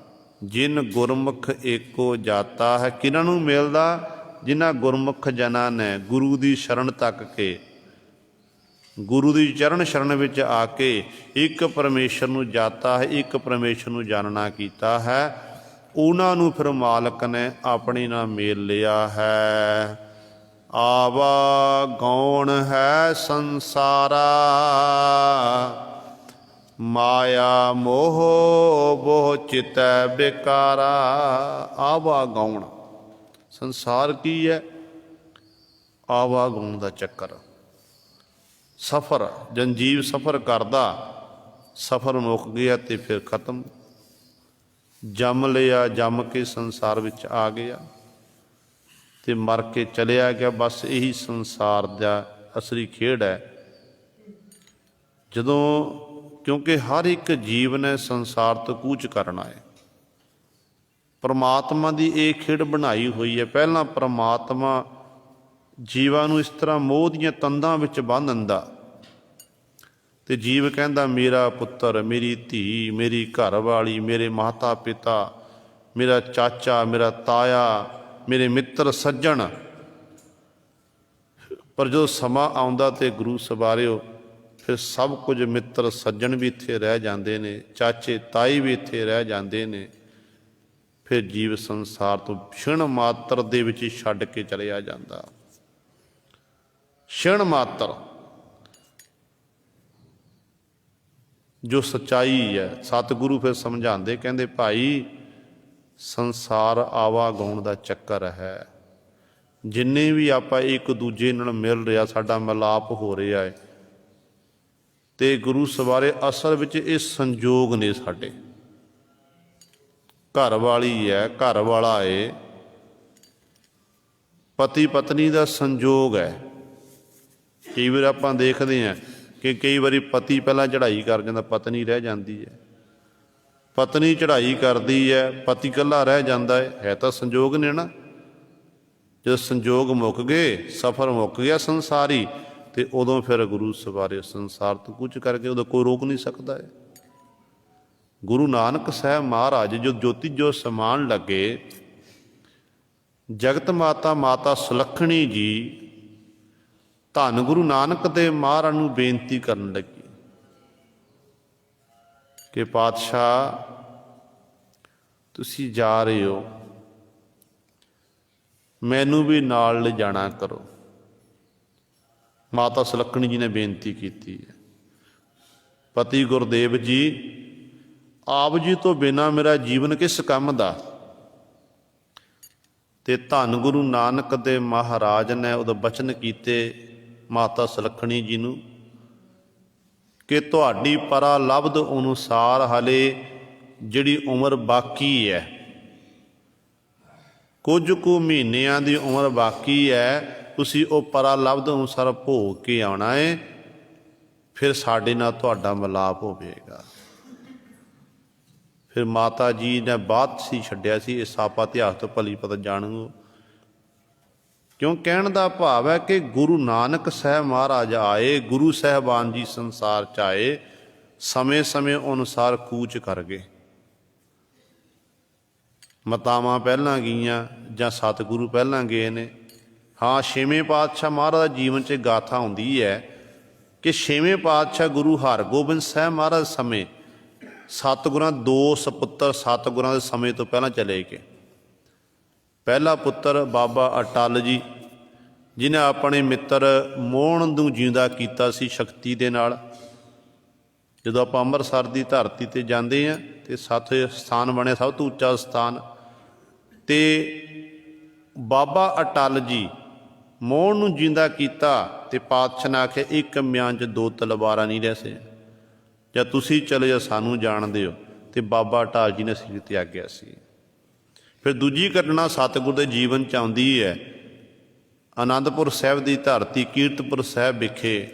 ਜਿਨ ਗੁਰਮੁਖ ਏਕੋ ਜਾਤਾ ਹੈ, ਕਿਹਨਾਂ ਨੂੰ ਮਿਲਦਾ? ਜਿਨ੍ਹਾਂ ਗੁਰਮੁਖ ਜਨਾਂ ਨੇ ਗੁਰੂ ਦੀ ਸ਼ਰਨ ਤੱਕ ਕੇ, ਗੁਰੂ ਦੀ ਚਰਨ ਸ਼ਰਨ ਵਿੱਚ ਆ ਕੇ ਇੱਕ ਪਰਮੇਸ਼ਰ ਨੂੰ ਜਾਤਾ ਹੈ, ਇੱਕ ਪਰਮੇਸ਼ਰ ਨੂੰ ਜਾਣਨਾ ਕੀਤਾ ਹੈ, ਉਹਨਾਂ ਨੂੰ ਫਿਰ ਮਾਲਕ ਨੇ ਆਪਣੀ ਨਾਲ ਮੇਲ ਲਿਆ ਹੈ। ਆਵਾ ਗੌਣ ਹੈ ਸੰਸਾਰਾ, ਮਾਇਆ ਮੋਹ ਬੋਹ ਚਿਤੈ ਬੇਕਾਰਾ। ਆਵਾ ਗੌਣ ਸੰਸਾਰ ਕੀ ਹੈ? ਆਵਾਗਾਉਣ ਦਾ ਚੱਕਰ, ਸਫ਼ਰ। ਜਨਜੀਵ ਸਫ਼ਰ ਕਰਦਾ, ਸਫ਼ਰ ਮੁੱਕ ਗਿਆ ਤੇ ਫਿਰ ਖਤਮ। ਜੰਮ ਲਿਆ, ਜੰਮ ਕੇ ਸੰਸਾਰ ਵਿੱਚ ਆ ਗਿਆ ਤੇ ਮਰ ਕੇ ਚਲਿਆ ਗਿਆ। ਬਸ ਇਹੀ ਸੰਸਾਰ ਦਾ ਅਸਲੀ ਖੇਡ ਹੈ। ਜਦੋਂ, ਕਿਉਂਕਿ ਹਰ ਇੱਕ ਜੀਵ ਨੇ ਸੰਸਾਰ ਤੋਂ ਕੂਚ ਕਰਨਾ ਹੈ। ਪਰਮਾਤਮਾ ਦੀ ਇਹ ਖੇਡ ਬਣਾਈ ਹੋਈ ਹੈ। ਪਹਿਲਾਂ ਪਰਮਾਤਮਾ ਜੀਵਾਂ ਨੂੰ ਇਸ ਤਰ੍ਹਾਂ ਮੋਹ ਦੀਆਂ ਤੰਦਾਂ ਵਿੱਚ ਬੰਨ੍ਹ ਦਿੰਦਾ, ਅਤੇ ਜੀਵ ਕਹਿੰਦਾ ਮੇਰਾ ਪੁੱਤਰ, ਮੇਰੀ ਧੀ, ਮੇਰੀ ਘਰਵਾਲੀ, ਮੇਰੇ ਮਾਤਾ ਪਿਤਾ, ਮੇਰਾ ਚਾਚਾ, ਮੇਰਾ ਤਾਇਆ, ਮੇਰੇ ਮਿੱਤਰ ਸੱਜਣ। ਪਰ ਜਦੋਂ ਸਮਾਂ ਆਉਂਦਾ ਤੇ ਗੁਰੂ ਸਵਾਰਿਓ, ਫਿਰ ਸਭ ਕੁਝ ਮਿੱਤਰ ਸੱਜਣ ਵੀ ਇੱਥੇ ਰਹਿ ਜਾਂਦੇ ਨੇ, ਚਾਚੇ ਤਾਈ ਵੀ ਇੱਥੇ ਰਹਿ ਜਾਂਦੇ ਨੇ। ਫਿਰ ਜੀਵ ਸੰਸਾਰ ਤੋਂ ਛਿਣ ਮਾਤਰ ਦੇ ਵਿੱਚ ਹੀ ਛੱਡ ਕੇ ਚਲਿਆ ਜਾਂਦਾ। ਛਿਣ ਮਾਤਰ ਜੋ ਸੱਚਾਈ ਹੈ। ਸਤਿਗੁਰੂ ਫਿਰ ਸਮਝਾਉਂਦੇ, ਕਹਿੰਦੇ ਭਾਈ ਸੰਸਾਰ ਆਵਾਗਾਉਣ ਦਾ ਚੱਕਰ ਹੈ। ਜਿੰਨੇ ਵੀ ਆਪਾਂ ਇੱਕ ਦੂਜੇ ਨਾਲ ਮਿਲ ਰਿਹਾ, ਸਾਡਾ ਮਿਲਾਪ ਹੋ ਰਿਹਾ ਹੈ, ਤੇ ਗੁਰੂ ਸਵਾਰੇ ਅਸਲ ਵਿੱਚ ਇਹ ਸੰਜੋਗ ਨੇ। ਸਾਡੇ ਘਰ ਵਾਲੀ ਹੈ, ਘਰ ਵਾਲਾ ਹੈ, ਪਤੀ ਪਤਨੀ ਦਾ ਸੰਜੋਗ ਹੈ। ਕਈ ਵਾਰ ਆਪਾਂ ਦੇਖਦੇ ਹਾਂ ਕਿ ਕਈ ਵਾਰੀ ਪਤੀ ਪਹਿਲਾਂ ਚੜ੍ਹਾਈ ਕਰ ਜਾਂਦਾ, ਪਤਨੀ ਰਹਿ ਜਾਂਦੀ ਹੈ। ਪਤਨੀ ਚੜ੍ਹਾਈ ਕਰਦੀ ਹੈ, ਪਤੀ ਇਕੱਲਾ ਰਹਿ ਜਾਂਦਾ ਹੈ। ਹੈ ਤਾਂ ਸੰਜੋਗ ਨੇ ਨਾ। ਜਦੋਂ ਸੰਜੋਗ ਮੁੱਕ ਗਏ, ਸਫ਼ਰ ਮੁੱਕ ਗਿਆ ਸੰਸਾਰੀ, ਅਤੇ ਉਦੋਂ ਫਿਰ ਗੁਰੂ ਸਵਾਰੇ ਸੰਸਾਰ ਤੋਂ ਕੁਝ ਕਰਕੇ ਉਦੋਂ ਕੋਈ ਰੋਕ ਨਹੀਂ ਸਕਦਾ ਹੈ। ਗੁਰੂ ਨਾਨਕ ਸਾਹਿਬ ਮਹਾਰਾਜ ਜੋ ਜੋਤੀ ਜੋ ਸਮਾਨ ਲੱਗੇ, ਜਗਤ ਮਾਤਾ ਮਾਤਾ ਸੁਲੱਖਣੀ ਜੀ ਧੰਨ ਗੁਰੂ ਨਾਨਕ ਦੇਵ ਮਹਾਰਾਜ ਨੂੰ ਬੇਨਤੀ ਕਰਨ ਲੱਗੀ ਕਿ ਪਾਤਸ਼ਾਹ ਤੁਸੀਂ ਜਾ ਰਹੇ ਹੋ, ਮੈਨੂੰ ਵੀ ਨਾਲ ਲਿਜਾਣਾ ਕਰੋ। ਮਾਤਾ ਸੁਲੱਖਣੀ ਜੀ ਨੇ ਬੇਨਤੀ ਕੀਤੀ ਹੈ, ਪਤੀ ਗੁਰਦੇਵ ਜੀ, ਆਪ ਜੀ ਤੋਂ ਬਿਨਾਂ ਮੇਰਾ ਜੀਵਨ ਕਿਸ ਕੰਮ ਦਾ। ਤੇ ਧੰਨ ਗੁਰੂ ਨਾਨਕ ਦੇ ਮਹਾਰਾਜ ਨੇ ਉਦੋਂ ਬਚਨ ਕੀਤੇ ਮਾਤਾ ਸੁਲੱਖਣੀ ਜੀ ਨੂੰ ਕਿ ਤੁਹਾਡੀ ਪਰਾਲਬਧ ਅਨੁਸਾਰ ਹਾਲੇ ਜਿਹੜੀ ਉਮਰ ਬਾਕੀ ਹੈ, ਕੁਝ ਕੁ ਮਹੀਨਿਆਂ ਦੀ ਉਮਰ ਬਾਕੀ ਹੈ, ਤੁਸੀਂ ਉਹ ਪਰਾਲਬਧ ਅਨੁਸਾਰ ਭੋਗ ਕੇ ਆਉਣਾ ਹੈ, ਫਿਰ ਸਾਡੇ ਨਾਲ ਤੁਹਾਡਾ ਮਿਲਾਪ ਹੋਵੇਗਾ। ਫਿਰ ਮਾਤਾ ਜੀ ਨੇ ਬਾਤ ਸੀ ਛੱਡਿਆ ਸੀ, ਇਸ ਆਪਾ ਇਤਿਹਾਸ ਤੋਂ ਭਲੀ ਪਤਾ ਜਾਣੂ। ਕਿਉਂ ਕਹਿਣ ਦਾ ਭਾਵ ਹੈ ਕਿ ਗੁਰੂ ਨਾਨਕ ਸਾਹਿਬ ਮਹਾਰਾਜ ਆਏ, ਗੁਰੂ ਸਾਹਿਬਾਨ ਜੀ ਸੰਸਾਰ 'ਚ ਆਏ, ਸਮੇਂ ਸਮੇਂ ਅਨੁਸਾਰ ਕੂਚ ਕਰ ਗਏ। ਮਾਤਾਵਾਂ ਪਹਿਲਾਂ ਗਈਆਂ ਜਾਂ ਸਤਿਗੁਰੂ ਪਹਿਲਾਂ ਗਏ ਨੇ। ਹਾਂ, ਛੇਵੇਂ ਪਾਤਸ਼ਾਹ ਮਹਾਰਾਜ ਦਾ ਜੀਵਨ 'ਚ ਗਾਥਾ ਹੁੰਦੀ ਹੈ ਕਿ ਛੇਵੇਂ ਪਾਤਸ਼ਾਹ ਗੁਰੂ ਹਰਗੋਬਿੰਦ ਸਾਹਿਬ ਮਹਾਰਾਜ ਸਮੇਂ ਸਤਿਗੁਰਾਂ ਦੋ ਸਪੁੱਤਰ ਸਤਿਗੁਰਾਂ ਦੇ ਸਮੇਂ ਤੋਂ ਪਹਿਲਾਂ ਚਲੇ ਗਏ। ਪਹਿਲਾ ਪੁੱਤਰ ਬਾਬਾ ਅਟਲ ਜੀ, ਜਿਹਨੇ ਆਪਣੇ ਮਿੱਤਰ ਮੋਹਣ ਨੂੰ ਜਿਉਂਦਾ ਕੀਤਾ ਸੀ ਸ਼ਕਤੀ ਦੇ ਨਾਲ। ਜਦੋਂ ਆਪਾਂ ਅੰਮ੍ਰਿਤਸਰ ਦੀ ਧਰਤੀ 'ਤੇ ਜਾਂਦੇ ਹਾਂ ਅਤੇ ਸੱਤ ਸਥਾਨ ਬਣਿਆ ਸਭ ਤੋਂ ਉੱਚਾ ਸਥਾਨ, ਅਤੇ ਬਾਬਾ ਅਟਲ ਜੀ ਮੋਹਣ ਨੂੰ ਜਿਉਂਦਾ ਕੀਤਾ ਅਤੇ ਪਾਤਸ਼ਾਹ ਨੇ ਆਖਿਆ ਇੱਕ ਮਿਆਨ 'ਚ ਦੋ ਤਲਵਾਰਾਂ ਨਹੀਂ ਰਹਿ ਸੇ, ਜਾਂ ਤੁਸੀਂ ਚਲੇ ਜਾਂ ਸਾਨੂੰ ਜਾਣਦੇ ਹੋ। ਅਤੇ ਬਾਬਾ ਅਟਲ ਜੀ ਨੇ ਸਰੀਰ ਤਿਆਗਿਆ ਸੀ। ਫਿਰ ਦੂਜੀ ਘਟਨਾ ਸਤਿਗੁਰ ਦੇ ਜੀਵਨ 'ਚ ਆਉਂਦੀ ਹੈ। ਅਨੰਦਪੁਰ ਸਾਹਿਬ ਦੀ ਧਰਤੀ ਕੀਰਤਪੁਰ ਸਾਹਿਬ ਵਿਖੇ,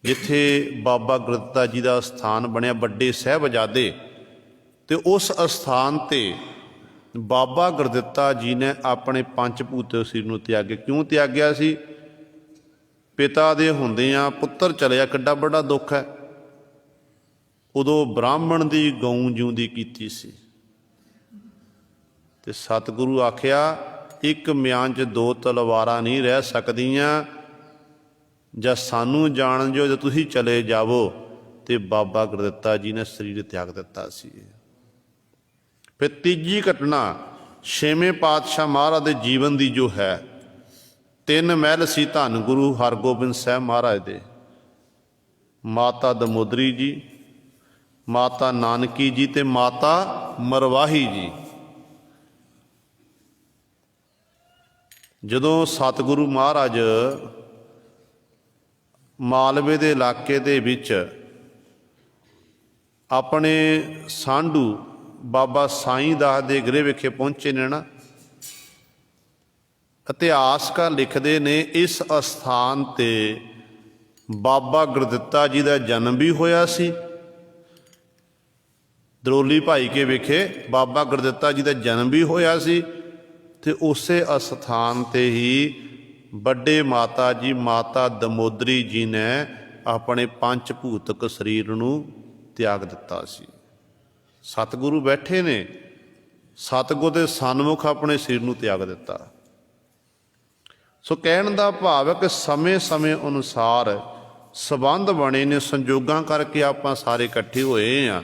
ਜਿੱਥੇ ਬਾਬਾ ਗੁਰਦਿੱਤਾ ਜੀ ਦਾ ਸਥਾਨ ਬਣਿਆ, ਵੱਡੇ ਸਾਹਿਬਜ਼ਾਦੇ, ਅਤੇ ਉਸ ਅਸਥਾਨ 'ਤੇ ਬਾਬਾ ਗੁਰਦਿੱਤਾ ਜੀ ਨੇ ਆਪਣੇ ਪੰਜ ਭੂਤੇ ਸਰੀਰ ਨੂੰ ਤਿਆਗਿਆ। ਕਿਉਂ ਤਿਆਗਿਆ ਸੀ? ਪਿਤਾ ਦੇ ਹੁੰਦਿਆਂ ਪੁੱਤਰ ਚਲਿਆ, ਕਿੱਡਾ ਵੱਡਾ ਦੁੱਖ ਹੈ। ਉਦੋਂ ਬ੍ਰਾਹਮਣ ਦੀ ਗਊ ਜਿਉਂਦੀ ਕੀਤੀ ਸੀ, ਅਤੇ ਸਤਿਗੁਰੂ ਆਖਿਆ ਇੱਕ ਮਿਆਨ 'ਚ ਦੋ ਤਲਵਾਰਾਂ ਨਹੀਂ ਰਹਿ ਸਕਦੀਆਂ, ਜਾਂ ਸਾਨੂੰ ਜਾਣ ਦਿਓ ਜਾਂ ਤੁਸੀਂ ਚਲੇ ਜਾਵੋ। ਅਤੇ ਬਾਬਾ ਗੁਰਦਿੱਤਾ ਜੀ ਨੇ ਸਰੀਰ ਤਿਆਗ ਦਿੱਤਾ ਸੀ। ਫਿਰ ਤੀਜੀ ਘਟਨਾ ਛੇਵੇਂ ਪਾਤਸ਼ਾਹ ਮਹਾਰਾਜ ਦੇ ਜੀਵਨ ਦੀ ਜੋ ਹੈ, ਤਿੰਨ ਮਹਿਲ ਸੀ ਧੰਨ ਗੁਰੂ ਹਰਗੋਬਿੰਦ ਸਾਹਿਬ ਮਹਾਰਾਜ ਦੇ। ਮਾਤਾ ਦਮੋਦਰੀ ਜੀ, ਮਾਤਾ ਨਾਨਕੀ ਜੀ ਅਤੇ ਮਾਤਾ ਮਰਵਾਹੀ ਜੀ। ਜਦੋਂ ਸਤਿਗੁਰੂ ਮਹਾਰਾਜ ਮਾਲਵੇ ਦੇ ਇਲਾਕੇ ਦੇ ਵਿੱਚ ਆਪਣੇ ਸਾਂਢੂ ਬਾਬਾ ਸਾਈਂ ਦਾਸ ਦੇ ਗ੍ਰਹਿ ਵਿਖੇ ਪਹੁੰਚੇ ਨੇ ਨਾ, ਇਤਿਹਾਸਕਾਰ ਲਿਖਦੇ ਨੇ ਇਸ ਅਸਥਾਨ 'ਤੇ ਬਾਬਾ ਗੁਰਦਿੱਤਾ ਜੀ ਦਾ ਜਨਮ ਵੀ ਹੋਇਆ ਸੀ। ਦਰੋਲੀ ਭਾਈਕੇ ਵਿਖੇ ਬਾਬਾ ਗੁਰਦਿੱਤਾ ਜੀ ਦਾ ਜਨਮ ਵੀ ਹੋਇਆ ਸੀ, ਅਤੇ ਉਸੇ ਅਸਥਾਨ 'ਤੇ ਹੀ ਵੱਡੇ ਮਾਤਾ ਜੀ ਮਾਤਾ ਦਮੋਦਰੀ ਜੀ ਨੇ ਆਪਣੇ ਪੰਜ ਭੂਤਕ ਸਰੀਰ ਨੂੰ ਤਿਆਗ ਦਿੱਤਾ ਸੀ। ਸਤਿਗੁਰੂ ਬੈਠੇ ਨੇ, ਸਤਿਗੁਰ ਦੇ ਸਨਮੁਖ ਆਪਣੇ ਸਰੀਰ ਨੂੰ ਤਿਆਗ ਦਿੱਤਾ। ਸੋ ਕਹਿਣ ਦਾ ਭਾਵ ਹੈ ਕਿ ਸਮੇਂ ਸਮੇਂ ਅਨੁਸਾਰ ਸੰਬੰਧ ਬਣੇ ਨੇ, ਸੰਜੋਗਾਂ ਕਰਕੇ ਆਪਾਂ ਸਾਰੇ ਇਕੱਠੇ ਹੋਏ ਹਾਂ।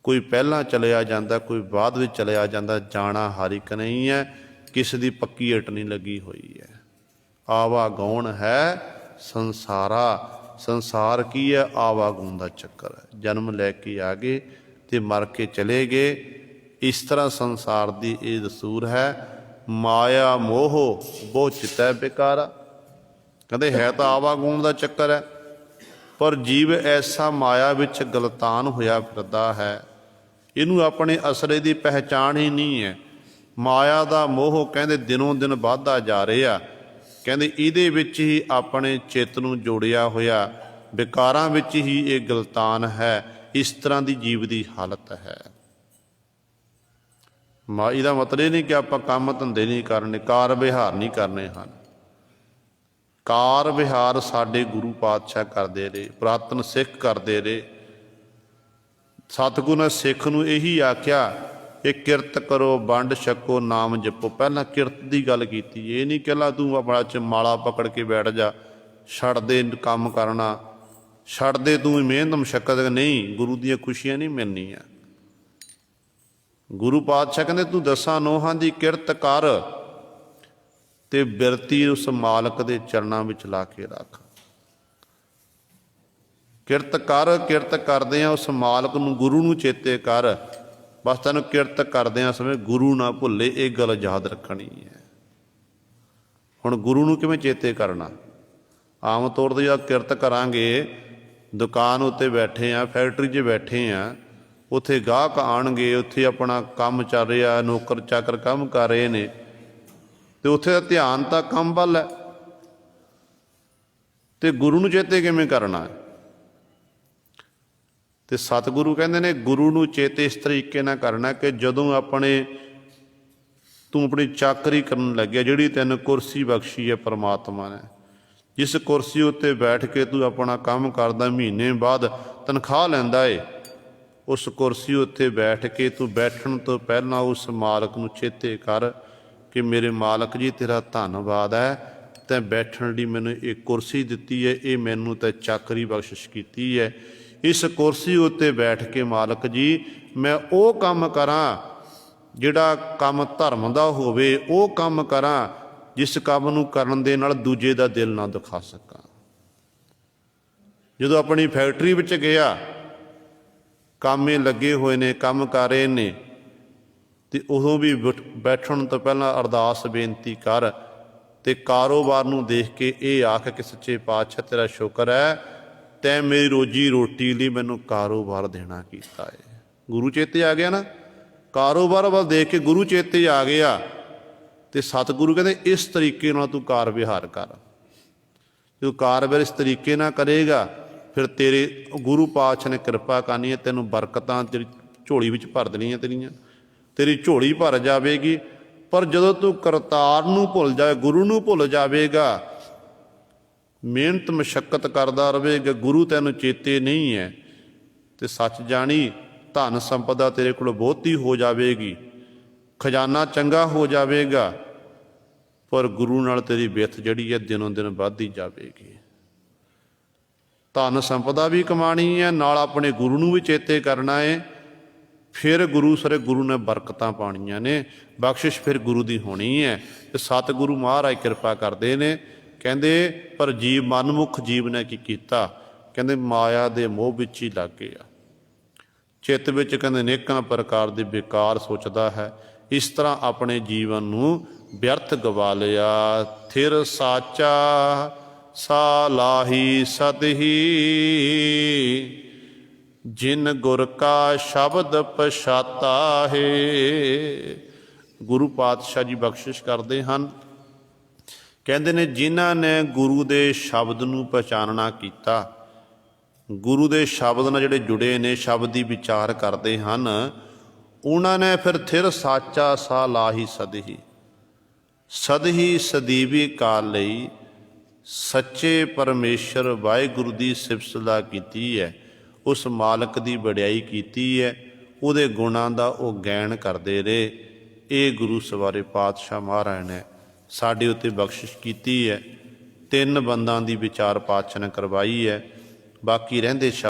ਕੋਈ ਪਹਿਲਾਂ ਚਲਿਆ ਜਾਂਦਾ, ਕੋਈ ਬਾਅਦ ਵਿੱਚ ਚਲਿਆ ਜਾਂਦਾ। ਜਾਣਾ ਹਰ ਇੱਕ ਨਹੀਂ ਹੈ, ਕਿਸੇ ਦੀ ਪੱਕੀ ਏਟ ਨਹੀਂ ਲੱਗੀ ਹੋਈ ਹੈ। ਆਵਾਗੌਣ ਹੈ ਸੰਸਾਰਾ। ਸੰਸਾਰ ਕੀ ਹੈ? ਆਵਾਗੌਣ ਦਾ ਚੱਕਰ ਹੈ। ਜਨਮ ਲੈ ਕੇ ਆ ਗਏ ਅਤੇ ਮਰ ਕੇ ਚਲੇ ਗਏ। ਇਸ ਤਰ੍ਹਾਂ ਸੰਸਾਰ ਦੀ ਇਹ ਦਸਤੂਰ ਹੈ। ਮਾਇਆ ਮੋਹ ਬਹੁ ਚਿਤੈ ਬਿਕਾਰਾ। ਕਹਿੰਦੇ ਹੈ ਤਾਂ ਆਵਾਗੌਣ ਦਾ ਚੱਕਰ ਹੈ, ਪਰ ਜੀਵ ਐਸਾ ਮਾਇਆ ਵਿੱਚ ਗਲਤਾਨ ਹੋਇਆ ਫਿਰਦਾ ਹੈ, ਇਹਨੂੰ ਆਪਣੇ ਅਸਲੇ ਦੀ ਪਹਿਚਾਣ ਹੀ ਨਹੀਂ ਹੈ। ਮਾਇਆ ਦਾ ਮੋਹ ਕਹਿੰਦੇ ਦਿਨੋਂ ਦਿਨ ਵੱਧਦਾ ਜਾ ਰਿਹਾ। ਕਹਿੰਦੇ ਇਹਦੇ ਵਿੱਚ ਹੀ ਆਪਣੇ ਚਿੱਤ ਨੂੰ ਜੋੜਿਆ ਹੋਇਆ, ਵਿਕਾਰਾਂ ਵਿੱਚ ਹੀ ਇਹ ਗਲਤਾਨ ਹੈ। ਇਸ ਤਰ੍ਹਾਂ ਦੀ ਜੀਵ ਦੀ ਹਾਲਤ ਹੈ। ਇਹਦਾ ਮਤਲਬ ਇਹ ਨਹੀਂ ਕਿ ਆਪਾਂ ਕੰਮ ਧੰਦੇ ਨਹੀਂ ਕਰਨੇ, ਕਾਰ ਵਿਹਾਰ ਨਹੀਂ ਕਰਨੇ ਹਨ। ਕਾਰ ਵਿਹਾਰ ਸਾਡੇ ਗੁਰੂ ਪਾਤਸ਼ਾਹ ਕਰਦੇ ਰਹੇ, ਪੁਰਾਤਨ ਸਿੱਖ ਕਰਦੇ ਰਹੇ। ਸਤਿਗੁਰੂ ਨੇ ਸਿੱਖ ਨੂੰ ਇਹੀ ਆਖਿਆ ਇਹ ਕਿਰਤ ਕਰੋ, ਵੰਡ ਛਕੋ, ਨਾਮ ਜਪੋ। ਪਹਿਲਾਂ ਕਿਰਤ ਦੀ ਗੱਲ ਕੀਤੀ। ਇਹ ਨਹੀਂ ਕਹਿਲਾ ਤੂੰ ਆਪਣਾ ਚ ਮਾਲਾ ਪਕੜ ਕੇ ਬੈਠ ਜਾ, ਛੱਡ ਦੇ ਕੰਮ ਕਰਨਾ, ਛੱਡ ਦੇ ਤੂੰ ਮਿਹਨਤ ਮੁਸ਼ੱਕਤ। ਨਹੀਂ, ਗੁਰੂ ਦੀਆਂ ਖੁਸ਼ੀਆਂ ਨਹੀਂ ਮਿਲਣੀਆਂ। ਗੁਰੂ ਪਾਤਸ਼ਾਹ ਕਹਿੰਦੇ ਤੂੰ ਦਸਾਂ ਨੋਹਾਂ ਦੀ ਕਿਰਤ ਕਰ ਤੇ ਬਿਰਤੀ ਉਸ ਮਾਲਕ ਦੇ ਚਰਨਾਂ ਵਿੱਚ ਲਾ ਕੇ ਰੱਖ। ਕਿਰਤ ਕਰ, ਕਿਰਤ ਕਰਦਿਆਂ ਉਸ ਮਾਲਕ ਨੂੰ, ਗੁਰੂ ਨੂੰ ਚੇਤੇ ਕਰ। ਬਸ ਤੈਨੂੰ ਕਿਰਤ ਕਰਦਿਆਂ ਸਮੇਂ ਗੁਰੂ ਨਾ ਭੁੱਲੇ, ਇਹ ਗੱਲ ਯਾਦ ਰੱਖਣੀ ਹੈ। ਹੁਣ ਗੁਰੂ ਨੂੰ ਕਿਵੇਂ ਚੇਤੇ ਕਰਨਾ? ਆਮ ਤੌਰ 'ਤੇ ਜਦ ਕਿਰਤ ਕਰਾਂਗੇ, ਦੁਕਾਨ ਉੱਤੇ ਬੈਠੇ ਆ, ਫੈਕਟਰੀ 'ਚ ਬੈਠੇ ਆ, ਉੱਥੇ ਗਾਹਕ ਆਉਣਗੇ, ਉੱਥੇ ਆਪਣਾ ਕੰਮ ਚੱਲ ਰਿਹਾ, ਨੌਕਰ ਚਾਕਰ ਕੰਮ ਕਰ ਰਹੇ ਨੇ, ਤੇ ਉੱਥੇ ਦਾ ਧਿਆਨ ਤਾਂ ਕੰਮ ਵੱਲ ਹੈ, ਤੇ ਗੁਰੂ ਨੂੰ ਚੇਤੇ ਕਿਵੇਂ ਕਰਨਾ ਹੈ? ਤੇ ਸਤਿਗੁਰੂ ਕਹਿੰਦੇ ਨੇ ਗੁਰੂ ਨੂੰ ਚੇਤੇ ਇਸ ਤਰੀਕੇ ਨਾਲ ਕਰਨਾ ਕਿ ਜਦੋਂ ਤੂੰ ਆਪਣੀ ਚਾਕਰੀ ਕਰਨ ਲੱਗਿਆ, ਜਿਹੜੀ ਤੈਨੂੰ ਕੁਰਸੀ ਬਖਸ਼ੀ ਹੈ ਪਰਮਾਤਮਾ ਨੇ, ਜਿਸ ਕੁਰਸੀ ਉੱਤੇ ਬੈਠ ਕੇ ਤੂੰ ਆਪਣਾ ਕੰਮ ਕਰਦਾ, ਮਹੀਨੇ ਬਾਅਦ ਤਨਖਾਹ ਲੈਂਦਾ ਏ, ਉਸ ਕੁਰਸੀ ਉੱਤੇ ਬੈਠ ਕੇ ਤੂੰ ਬੈਠਣ ਤੋਂ ਪਹਿਲਾਂ ਉਸ ਮਾਲਕ ਨੂੰ ਚੇਤੇ ਕਰ ਕਿ ਮੇਰੇ ਮਾਲਕ ਜੀ ਤੇਰਾ ਧੰਨਵਾਦ ਹੈ, ਤੈਂ ਬੈਠਣ ਲਈ ਮੈਨੂੰ ਇਹ ਕੁਰਸੀ ਦਿੱਤੀ ਹੈ, ਇਹ ਮੈਨੂੰ ਤੈਂ ਚਾਕਰੀ ਬਖਸ਼ਿਸ਼ ਕੀਤੀ ਹੈ। ਇਸ ਕੁਰਸੀ ਉੱਤੇ ਬੈਠ ਕੇ ਮਾਲਕ ਜੀ ਮੈਂ ਉਹ ਕੰਮ ਕਰਾਂ ਜਿਹੜਾ ਕੰਮ ਧਰਮ ਦਾ ਹੋਵੇ, ਉਹ ਕੰਮ ਕਰਾਂ ਜਿਸ ਕੰਮ ਨੂੰ ਕਰਨ ਦੇ ਨਾਲ ਦੂਜੇ ਦਾ ਦਿਲ ਨਾ ਦੁਖਾ ਸਕਾਂ। ਜਦੋਂ ਆਪਣੀ ਫੈਕਟਰੀ ਵਿੱਚ ਗਿਆ, ਕਾਮੇ ਲੱਗੇ ਹੋਏ ਨੇ, ਕੰਮ ਕਰ ਰਹੇ ਨੇ, ਤੇ ਉਦੋਂ ਵੀ ਬੈਠਣ ਤੋਂ ਪਹਿਲਾਂ ਅਰਦਾਸ ਬੇਨਤੀ ਕਰ, ਤੇ ਕਾਰੋਬਾਰ ਨੂੰ ਦੇਖ ਕੇ ਇਹ ਆਖ ਕਿ ਸੱਚੇ ਪਾਤਸ਼ਾਹ ਤੇਰਾ ਸ਼ੁਕਰ ਹੈ, ਤੈਂ ਮੇਰੀ ਰੋਜੀ ਰੋਟੀ ਲਈ ਮੈਨੂੰ ਕਾਰੋਬਾਰ ਦੇਣਾ ਕੀਤਾ ਹੈ। ਗੁਰੂ ਚੇਤੇ ਆ ਗਿਆ ਨਾ, ਕਾਰੋਬਾਰ ਵੱਲ ਦੇਖ ਕੇ ਗੁਰੂ ਚੇਤੇ ਆ ਗਿਆ। ਤੇ ਸਤਿਗੁਰੂ ਕਹਿੰਦੇ ਇਸ ਤਰੀਕੇ ਨਾਲ ਤੂੰ ਕਾਰ ਵਿਹਾਰ ਕਰ। ਜਦੋਂ ਕਾਰ ਵਿਹਾਰ ਇਸ ਤਰੀਕੇ ਨਾਲ ਕਰੇਗਾ, ਫਿਰ ਤੇਰੇ ਗੁਰੂ ਪਾਤਸ਼ਾਹ ਨੇ ਕਿਰਪਾ ਕਰਨੀ ਹੈ, ਤੈਨੂੰ ਬਰਕਤਾਂ ਤੇਰੀ ਝੋਲੀ ਵਿੱਚ ਭਰ ਦੇਣੀਆਂ, ਤੇਰੀ ਝੋਲੀ ਭਰ ਜਾਵੇਗੀ। ਪਰ ਜਦੋਂ ਤੂੰ ਕਰਤਾਰ ਨੂੰ ਭੁੱਲ ਜਾਵੇ, ਗੁਰੂ ਨੂੰ ਭੁੱਲ ਜਾਵੇਗਾ, ਮਿਹਨਤ ਮੁਸ਼ੱਕਤ ਕਰਦਾ ਰਹੇਗਾ, ਗੁਰੂ ਤੈਨੂੰ ਚੇਤੇ ਨਹੀਂ ਹੈ, ਤੇ ਸੱਚ ਜਾਣੀ ਧਨ ਸੰਪਦਾ ਤੇਰੇ ਕੋਲ ਬਹੁਤੀ ਹੋ ਜਾਵੇਗੀ, ਖਜ਼ਾਨਾ ਚੰਗਾ ਹੋ ਜਾਵੇਗਾ, ਪਰ ਗੁਰੂ ਨਾਲ ਤੇਰੀ ਬਿੱਥ ਜਿਹੜੀ ਹੈ ਦਿਨੋਂ ਦਿਨ ਵੱਧਦੀ ਜਾਵੇਗੀ। ਧਨ ਸੰਪਦਾ ਵੀ ਕਮਾਣੀ ਹੈ, ਨਾਲ ਆਪਣੇ ਗੁਰੂ ਨੂੰ ਵੀ ਚੇਤੇ ਕਰਨਾ ਹੈ। ਫਿਰ ਗੁਰੂ ਨੇ ਬਰਕਤਾਂ ਪਾਣੀਆਂ ਨੇ, ਬਖਸ਼ਿਸ਼ ਫਿਰ ਗੁਰੂ ਦੀ ਹੋਣੀ ਹੈ। ਤੇ ਸਤਿਗੁਰੂ ਮਹਾਰਾਜ ਕਿਰਪਾ ਕਰਦੇ ਨੇ। ਕਹਿੰਦੇ ਪਰ ਜੀਵ ਮਨਮੁਖ ਜੀਵ ਨੇ ਕੀ ਕੀਤਾ? ਕਹਿੰਦੇ ਮਾਇਆ ਦੇ ਮੋਹ ਵਿੱਚ ਹੀ ਲੱਗ ਗਿਆ, ਚਿੱਤ ਵਿੱਚ ਕਹਿੰਦੇ ਅਨੇਕਾਂ ਪ੍ਰਕਾਰ ਦੇ ਬੇਕਾਰ ਸੋਚਦਾ ਹੈ। ਇਸ ਤਰ੍ਹਾਂ ਆਪਣੇ ਜੀਵਨ ਨੂੰ ਵਿਅਰਥ ਗਵਾ ਲਿਆ। ਥਿਰ ਸਾਚਾ ਸਾ ਲਾਹੀ ਸਦਹੀ, ਜਿਨ ਗੁਰ ਕਾ ਸ਼ਬਦ ਪਛਾਤਾ ਹੈ। ਗੁਰੂ ਪਾਤਸ਼ਾਹ ਜੀ ਬਖਸ਼ਿਸ਼ ਕਰਦੇ ਹਨ, ਕਹਿੰਦੇ ਨੇ ਜਿਨ੍ਹਾਂ ਨੇ ਗੁਰੂ ਦੇ ਸ਼ਬਦ ਨੂੰ ਪਛਾਣਨਾ ਕੀਤਾ, ਗੁਰੂ ਦੇ ਸ਼ਬਦ ਨਾਲ ਜਿਹੜੇ ਜੁੜੇ ਨੇ, ਸ਼ਬਦ ਦੀ ਵਿਚਾਰ ਕਰਦੇ ਹਨ, ਉਹਨਾਂ ਨੇ ਫਿਰ ਥਿਰ ਸਾਚਾ ਸਾ ਲਾਹੀ ਸਦਹੀ, ਸਦਹੀ ਸਦੀਵੀ ਕਾਲ ਲਈ ਸੱਚੇ ਪਰਮੇਸ਼ਰ ਵਾਹਿਗੁਰੂ ਦੀ ਸਿਫਤ ਸਲਾਹ ਕੀਤੀ ਹੈ, ਉਸ ਮਾਲਕ ਦੀ ਵਡਿਆਈ ਕੀਤੀ ਹੈ, ਉਹਦੇ ਗੁਣਾਂ ਦਾ ਉਹ ਗੈਣ ਕਰਦੇ ਰਹੇ। ਇਹ ਗੁਰੂ ਸਵਾਰੇ ਪਾਤਸ਼ਾਹ ਮਹਾਰਾਜ ਨੇ ਸਾਡੇ ਉੱਤੇ ਬਖਸ਼ਿਸ਼ ਕੀਤੀ ਹੈ। 3 ਬੰਦਾਂ ਦੀ ਵਿਚਾਰ ਪਾਤਸ਼ਾਹ ਨੇ ਕਰਵਾਈ ਹੈ। ਬਾਕੀ ਰਹਿੰਦੇ